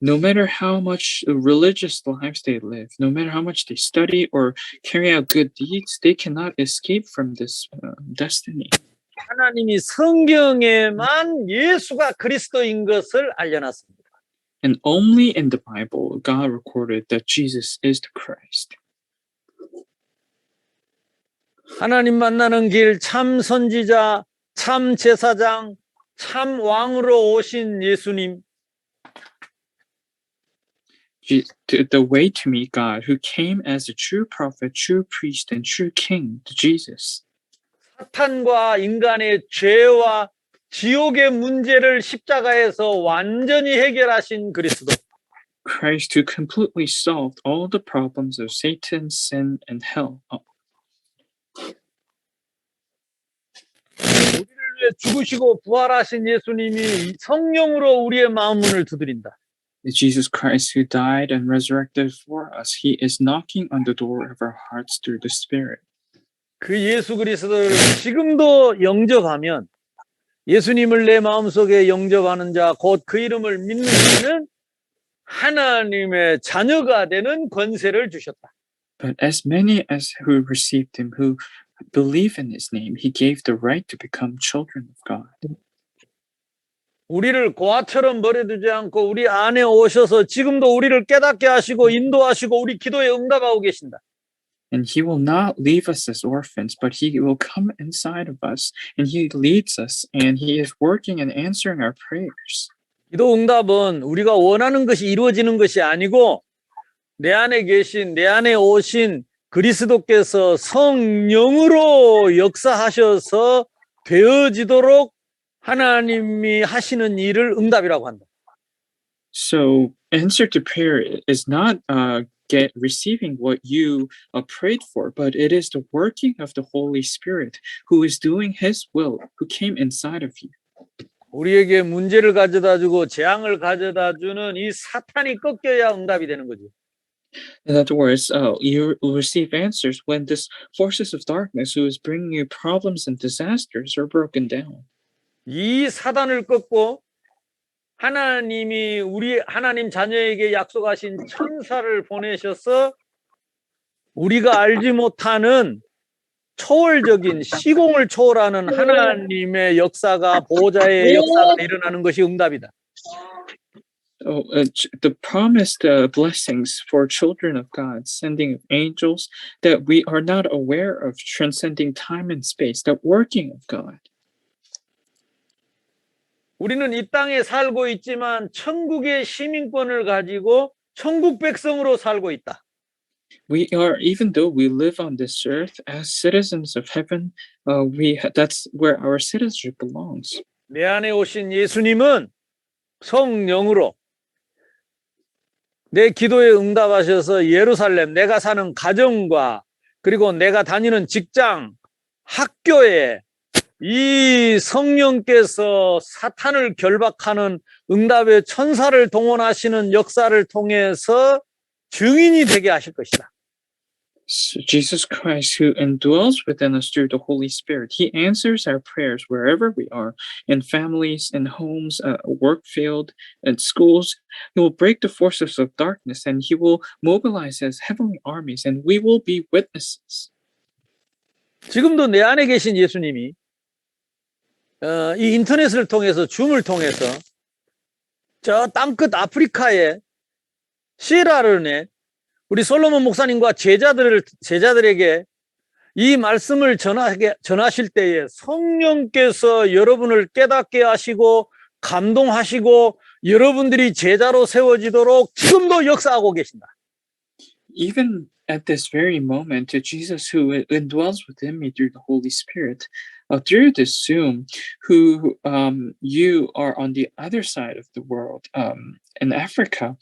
No matter how much religious lives they live, no matter how much they study or carry out good deeds, they cannot escape from this destiny. 하나님이 성경에만 예수가 그리스도인 것을 알려놨습니다. And only in the Bible, God recorded that Jesus is the Christ. 하나님 만나는 길, 참 선지자, 참 제사장, 참 왕으로 오신 예수님. The way to meet God, who came as a true prophet, true priest, and true king, to Jesus. 사탄과 인간의 죄와 지옥의 문제를 십자가에서 완전히 해결하신 그리스도. Christ, who completely solved all the problems of Satan, sin, and hell. 우리를 위해 죽으시고 부활하신 예수님이 성령으로 우리의 마음 문을 두드린다. Jesus Christ, who died and resurrected for us, He is knocking on the door of our hearts through the Spirit. 그 예수 그리스도를 지금도 영접하면 예수님을 내 마음속에 영접하는 자, 곧 그 이름을 믿는 자는 하나님의 자녀가 되는 권세를 주셨다. But as many as who received Him, who believe in His name, He gave the right to become children of God. 우리를 고아처럼 버려두지 않고 우리 안에 오셔서 지금도 우리를 깨닫게 하시고 인도하시고 우리 기도에 응답하고 계신다. And He will not leave us as orphans, but He will come inside of us, and He leads us, and He is working and answering our prayers. 기도 응답은 우리가 원하는 것이 이루어지는 것이 아니고 내 안에 계신, 내 안에 오신 그리스도께서 성령으로 역사하셔서 되어지도록 하나님이 하시는 일을 응답이라고 한다. So answer to prayer is not receiving what you prayed for, but it is the working of the Holy Spirit who is doing His will, who came inside of you. 우리에게 문제를 가져다 주고 재앙을 가져다 주는 이 사탄이 꺾여야 응답이 되는 거지. In other words, you will receive answers when this forces of darkness who is bringing you problems and disasters are broken down. 이 사단을 꺾고 하나님이 우리 하나님 자녀에게 약속하신 천사를 보내셔서 우리가 알지 못하는 초월적인 시공을 초월하는 하나님의 역사가 보호자의 역사가 일어나는 것이 응답이다. The promised blessings for children of God, sending angels that we are not aware of, transcending time and space, the working of God. 우리는 이 땅에 살고 있지만 천국의 시민권을 가지고 천국 백성으로 살고 있다. We are, even though we live on this earth as citizens of heaven, that's where our citizenship belongs. 내 안에 오신 예수님은 성령으로 내 기도에 응답하셔서 예루살렘, 내가 사는 가정과 그리고 내가 다니는 직장, 학교에 이 성령께서 사탄을 결박하는 응답의 천사를 동원하시는 역사를 통해서 증인이 되게 하실 것이다. So Jesus Christ, who indwells within us through the Holy Spirit, He answers our prayers wherever we are, in families, in homes, work field, and schools. He will break the forces of darkness, and He will mobilize His heavenly armies, and we will be witnesses. 지금도 내 안에 계신 예수님이 이 인터넷을 통해서 줌을 통해서 저 땅끝 아프리카의 시에라르네 우리 솔로몬 목사님과 제자들에게 이 말씀을 전하실 때에 성령께서 여러분을 깨닫게 하시고 감동하시고 여러분들이 제자로 세워지도록 지금도 역사하고 계신다. Even at this very moment, to Jesus who indwells within me through the Holy Spirit, through this Zoom, who you are on the other side of the world, in Africa,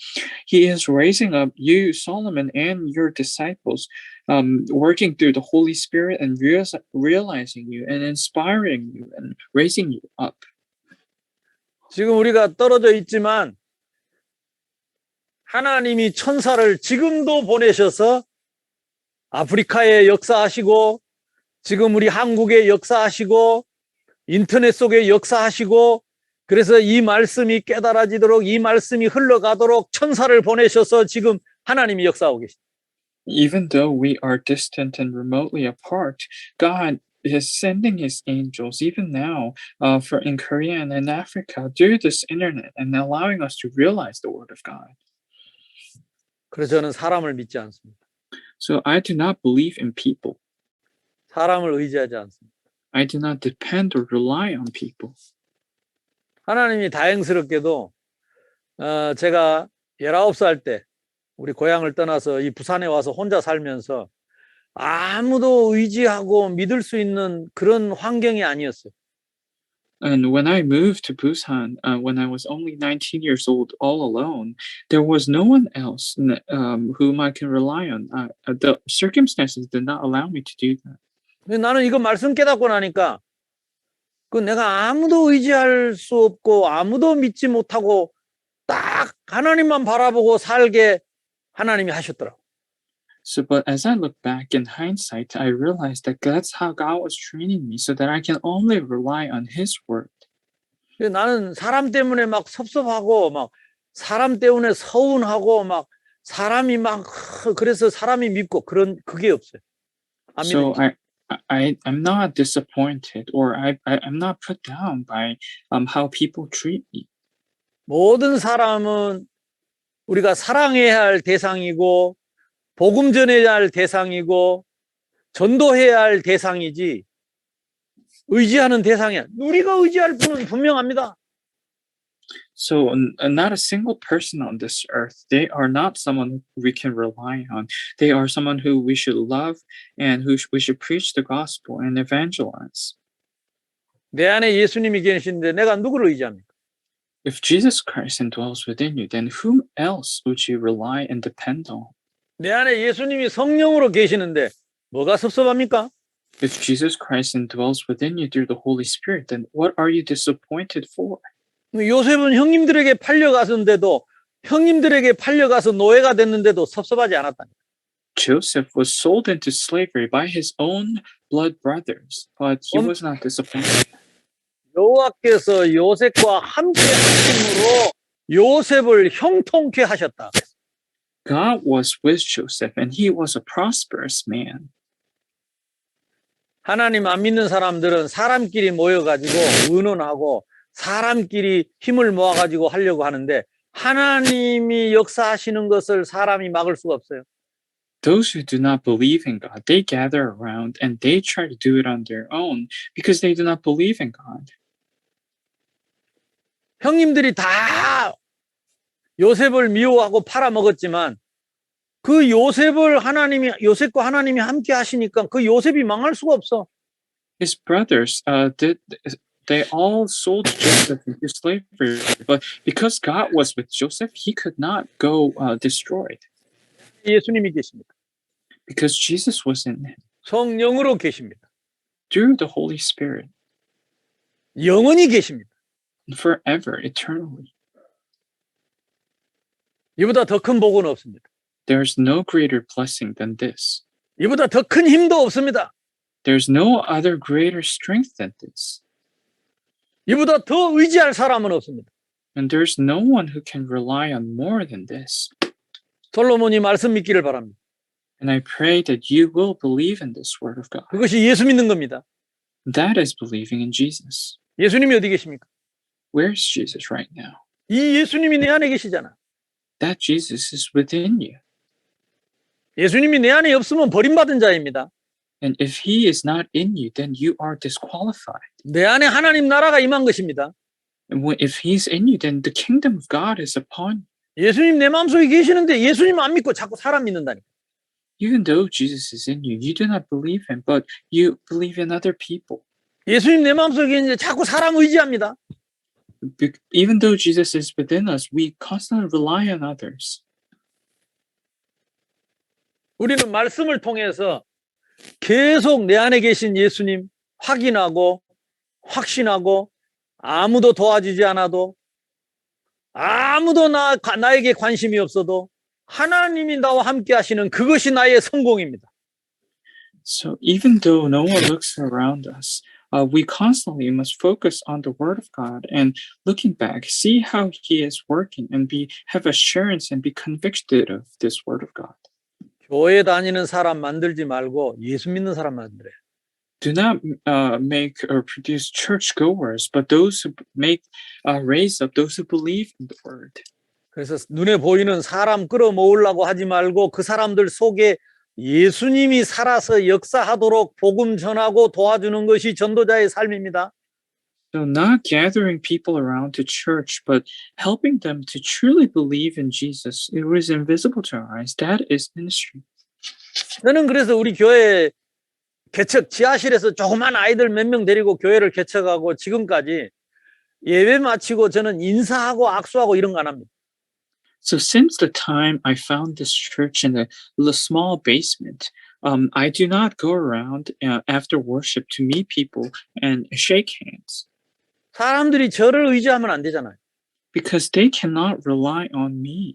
He is raising up you, Solomon, and your disciples, working through the Holy Spirit and realizing you and inspiring you and raising you up. 지금 우리가 떨어져 있지만 하나님이 천사를 지금도 보내셔서 아프리카에 역사하시고 지금 우리 한국에 역사하시고 인터넷 속에 역사하시고 그래서 이 말씀이 깨달아지도록 이 말씀이 흘러가도록 천사를 보내셔서 지금 하나님이 역사하고 계십니다. Even though we are distant and remotely apart, God is sending His angels even now in Korea and in Africa through this internet and allowing us to realize the Word of God. 그래서 저는 사람을 믿지 않습니다. So I do not believe in people. 사람을 의지하지 않습니다. I do not depend or rely on people. 하나님이 다행스럽게도 제가 19살 때 우리 고향을 떠나서 이 부산에 와서 혼자 살면서 아무도 의지하고 믿을 수 있는 그런 환경이 아니었어요. And when I moved to Busan, when I was only 19 years old, all alone, there was no one else whom I can rely on. The circumstances did not allow me to do that. 나는 이거 말씀 깨닫고 나니까 내가 아무도 의지할 수 없고 아무도 믿지 못하고 딱 하나님만 바라보고 살게 하나님이 하셨더라고. So, but as I look back in hindsight, I realized that that's how God was training me so that I can only rely on His word. 나는 사람 때문에 막 섭섭하고 막 사람 때문에 서운하고 막 사람이 막 그래서 사람이 믿고 그게 없어요. So I'm not disappointed or I'm not put down by how people treat me. 모든 사람은 우리가 사랑해야 할 대상이고 복음 전해야 할 대상이고 전도해야 할 대상이지 의지하는 대상이야. 우리가 의지할 분은 분명합니다. So not a single person on this earth, they are not someone we can rely on. They are someone who we should love and who we should preach the gospel and evangelize. 내 안에 예수님이 계신데 내가 누구를 의지합니까? If Jesus Christ indwells within you, then whom else would you rely and depend on? 내 안에 예수님이 성령으로 계시는데 뭐가 섭섭합니까? If Jesus Christ indwells within you through the Holy Spirit, then what are you disappointed for? 요셉은 형님들에게 팔려갔는데도 형님들에게 팔려가서 노예가 됐는데도 섭섭하지 않았다. Joseph was sold into slavery by his own blood brothers, but he was not disappointed. 여호와께서 요셉과 함께 하심으로 요셉을 형통케 하셨다. God was with Joseph, and he was a prosperous man. 하나님 안 믿는 사람들은 사람끼리 모여가지고 의논하고 사람끼리 힘을 모아가지고 하려고 하는데 하나님이 역사하시는 것을 사람이 막을 수가 없어요. Those who do not believe in God, they gather around and they try to do it on their own because they do not believe in God. 형님들이 다 요셉을 미워하고 팔아먹었지만 그 요셉과 하나님이 함께 하시니까 그 요셉이 망할 수가 없어. His brothers they all sold Joseph into slavery, but because God was with Joseph, he could not go destroyed. 예수님이 계십니다. Because Jesus was in him. 성령으로 계십니다. Through the Holy Spirit. 영원히 계십니다. Forever, eternally. 이보다 더 큰 복은 없습니다. There's no greater blessing than this. 이보다 더 큰 힘도 없습니다. There's no other greater strength than this. 이보다 더 의지할 사람은 없습니다. And there's no one who can rely on more than this. 솔로몬이 말씀 믿기를 바랍니다. And I pray that you will believe in this word of God. 그것이 예수 믿는 겁니다. That is believing in Jesus. 예수님이 어디 계십니까? Where's Jesus right now? 이 예수님이 내 안에 계시잖아. That Jesus is within you. 예수님이 내 안에 없으면 버림받은 자입니다. And if he is not in you, then you are disqualified. 내 안에 하나님 나라가 임한 것입니다. And if he's in you, then the kingdom of God is upon you. 예수님 내 마음속에 계시는데 예수님 안 믿고 자꾸 사람 믿는다니까. Even though Jesus is in you, you do not believe him, but you believe in other people. 예수님 내 마음속에 있는데 자꾸 사람 의지합니다. Even though Jesus is within us, we constantly rely on others. 우리는 말씀을 통해서 계속 내 안에 계신 예수님 확인하고 확신하고 아무도 도와주지 않아도 아무도 나에게 관심이 없어도 하나님이 나와 함께 하시는 그것이 나의 성공입니다. So even though no one looks around us, we constantly must focus on the Word of God and looking back, see how He is working and have assurance and be convicted of this Word of God. 교회 다니는 사람 만들지 말고 예수 믿는 사람 만들어요. Do not make or produce churchgoers, but those who raise up those who believe in the Word. 그래서 눈에 보이는 사람 끌어모으려고 하지 말고 그 사람들 속에 예수님이 살아서 역사하도록 복음 전하고 도와주는 것이 전도자의 삶입니다. So not gathering people around to church, but helping them to truly believe in Jesus, who is invisible to our eyes. That is ministry. 저는 그래서 우리 교회 개척 지하실에서 조그만 아이들 몇 명 데리고 교회를 개척하고 지금까지 예배 마치고 저는 인사하고 악수하고 이런 거 안 합니다. So since the time I found this church in a small basement, I do not go around after worship to meet people and shake hands. 사람들이 저를 의지하면 안 되잖아요. Because they cannot rely on me.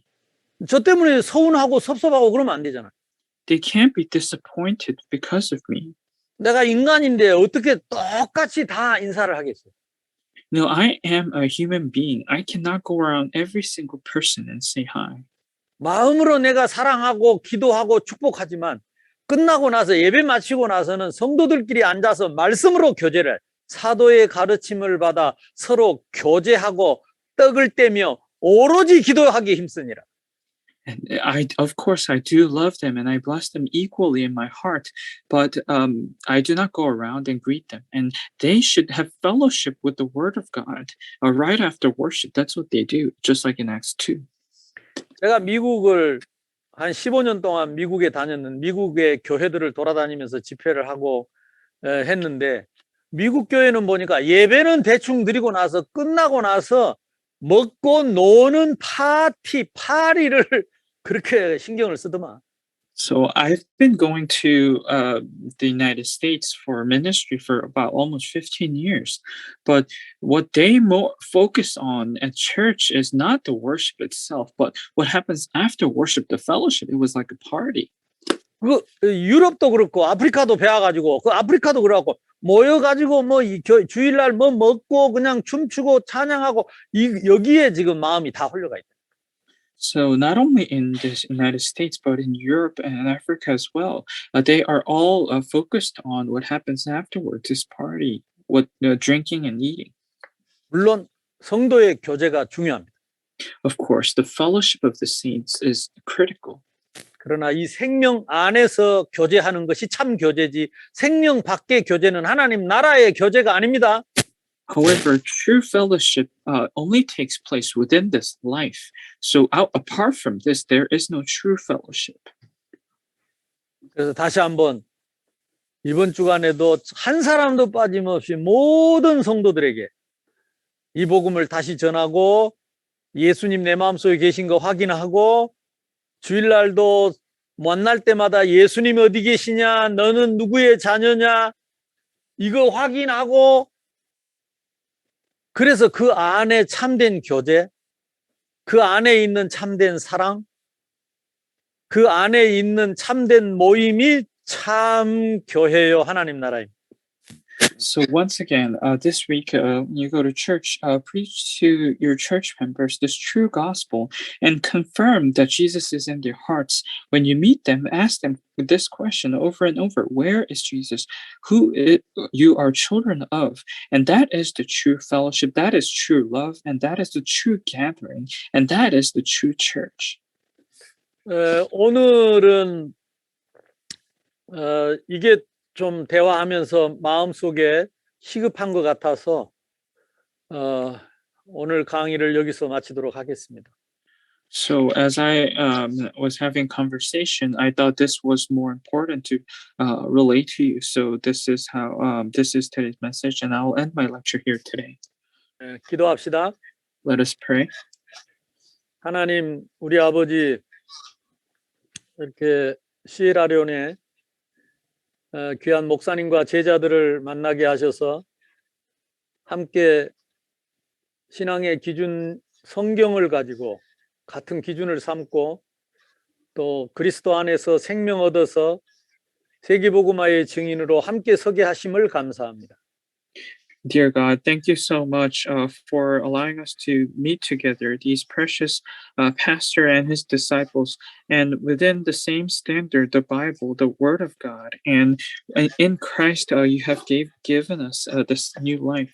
저 때문에 서운하고 섭섭하고 그러면 안 되잖아요. They can't be disappointed because of me. 내가 인간인데 어떻게 똑같이 다 인사를 하겠어요? No, I am a human being. I cannot go around every single person and say hi. 마음으로 내가 사랑하고 기도하고 축복하지만 끝나고 나서 예배 마치고 나서는 성도들끼리 앉아서 말씀으로 교제를 사도의 가르침을 받아 서로 교제하고 떡을 떼며 오로지 기도하기에 힘쓰니라. And of course, I do love them and I bless them equally in my heart, but I do not go around and greet them. And they should have fellowship with the Word of God right after worship. That's what they do, just like in Acts 2. 제가 미국을 한 15년 동안 미국에 다녔는 미국의 교회들을 돌아다니면서 집회를 하고 했는데 미국 교회는 보니까 예배는 대충 드리고 나서 끝나고 나서 먹고 노는 파리를 그렇게 신경을 쓰더만. So I've been going to the United States for ministry for about almost 15 years. But what they focus on at church is not the worship itself, but what happens after worship, the fellowship. It was like a party. 그 유럽도 그렇고 아프리카도 배워가지고 그 아프리카도 그래갖고 모여가지고 뭐 주일날 뭐 먹고 그냥 춤추고 찬양하고 여기에 지금 마음이 다 홀려가 있다. So not only in the United States, but in Europe and Africa as well, they are all focused on what happens afterwards, this party, what drinking and eating. 물론 성도의 교제가 중요합니다. Of course, the fellowship of the saints is critical. 그러나 이 생명 안에서 교제하는 것이 참 교제지 생명 밖의 교제는 하나님 나라의 교제가 아닙니다. However, true fellowship only takes place within this life. So apart from this, there is no true fellowship. 그래서 다시 한번 이번 주간에도 한 사람도 빠짐없이 모든 성도들에게 이 복음을 다시 전하고 예수님 내 마음속에 계신 거 확인하고 주일날도 만날 때마다 예수님 어디 계시냐, 너는 누구의 자녀냐, 이거 확인하고 그래서 그 안에 참된 교제, 그 안에 있는 참된 사랑, 그 안에 있는 참된 모임이 참 교회요 하나님 나라입니다. So once again, this week, when you go to church, preach to your church members this true gospel and confirm that Jesus is in their hearts. When you meet them, ask them this question over and over: where is Jesus? Who you are children of? And that is the true fellowship, that is true love, and that is the true gathering, and that is the true church. 오늘은 이게 좀 대화하면서 마음속에 시급한 것 같아서 오늘 강의를 여기서 마치도록 하겠습니다. So as I was having conversation, I thought this was more important to relate to you. So this is how this is today's message, and I'll end my lecture here today. 기도합시다. Let us pray. 하나님, 우리 아버지 이렇게 시에라레온에 귀한 목사님과 제자들을 만나게 하셔서 함께 신앙의 기준 성경을 가지고 같은 기준을 삼고 또 그리스도 안에서 생명 얻어서 세계복음화의 증인으로 함께 서게 하심을 감사합니다. Dear God, thank you so much for allowing us to meet together, these precious pastor and his disciples, and within the same standard, the Bible, the Word of God, and in Christ you have given us this new life.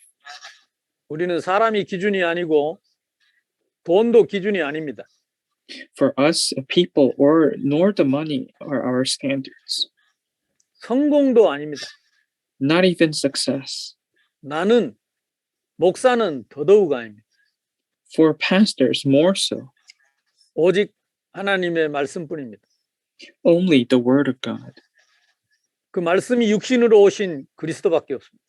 우리는 사람이 기준이 아니고 돈도 기준이 아닙니다. For us, people nor the money are our standards. 성공도 아닙니다. Not even success. 나는 목사는 더더욱 아닙니다. For pastors, more so. 오직 하나님의 말씀뿐입니다. Only the Word of God. 그 말씀이 육신으로 오신 그리스도밖에 없습니다.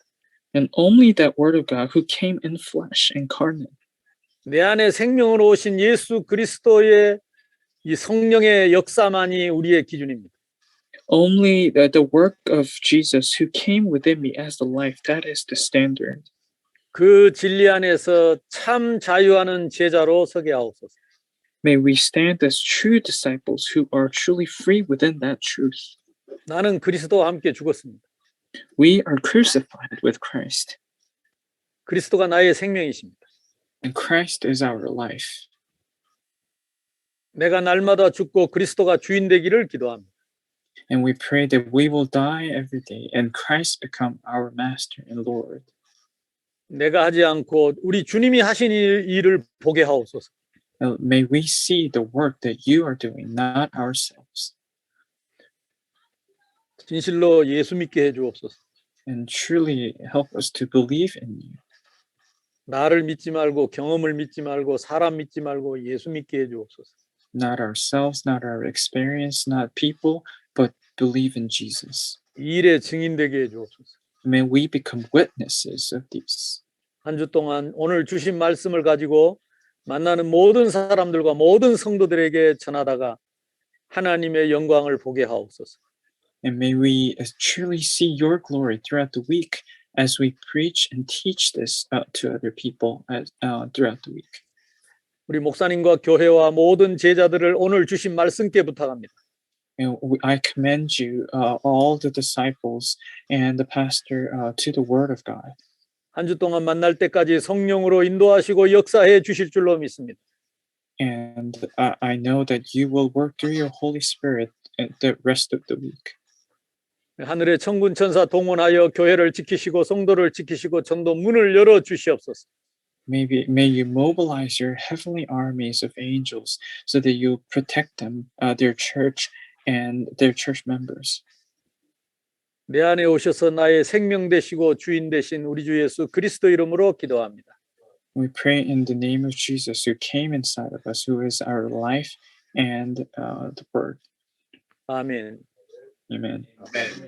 And only that Word of God who came in flesh, incarnate. 내 안에 생명으로 오신 예수 그리스도의 이 성령의 역사만이 우리의 기준입니다. Only the work of Jesus who came within me as the life, that is the standard. 그 진리 안에서 참 자유하는 제자로 서게 하옵소서. May we stand as true disciples who are truly free within that truth. 나는 그리스도와 함께 죽었습니다. We are crucified with Christ. 그리스도가 나의 생명이십니다. And Christ is our life. 내가 날마다 죽고 그리스도가 주인 되기를 기도합니다. And we pray that we will die every day and Christ become our master and Lord. 내가 하지 않고 우리 주님이 하신 일을 보게 하옵소서. May we see the work that you are doing, not ourselves. 진실로 예수 믿게 해 주옵소서. And truly help us to believe in you. 나를 믿지 말고 경험을 믿지 말고 사람 믿지 말고 예수 믿게 해 주옵소서. Not ourselves, not our experience, not people, but believe in Jesus. 이 일에 증인 되게 해 주옵소서. May we become witnesses of these. 한 주 동안 오늘 주신 말씀을 가지고 만나는 모든 사람들과 모든 성도들에게 전하다가 하나님의 영광을 보게 하옵소서. And may we truly see your glory throughout the week as we preach and teach this to other people throughout the week. 우리 목사님과 교회와 모든 제자들을 오늘 주신 말씀께 부탁합니다. And I commend you, all the disciples and the pastor, to the Word of God. 한 주 동안 만날 때까지 성령으로 인도하시고 역사해 주실 줄로 믿습니다. And I know that you will work through your Holy Spirit the rest of the week. 하늘의 천군 천사 동원하여 교회를 지키시고 성도를 지키시고 전도 문을 열어 주시옵소서. May you mobilize your heavenly armies of angels so that you protect them, their church and their church members. 내 안에 오셔서 나의 생명 되시고 주인 되신 우리 주 예수 그리스도 이름으로 기도합니다. We pray in the name of Jesus, who came inside of us, who is our life and the Word. 아멘. Amen. Amen.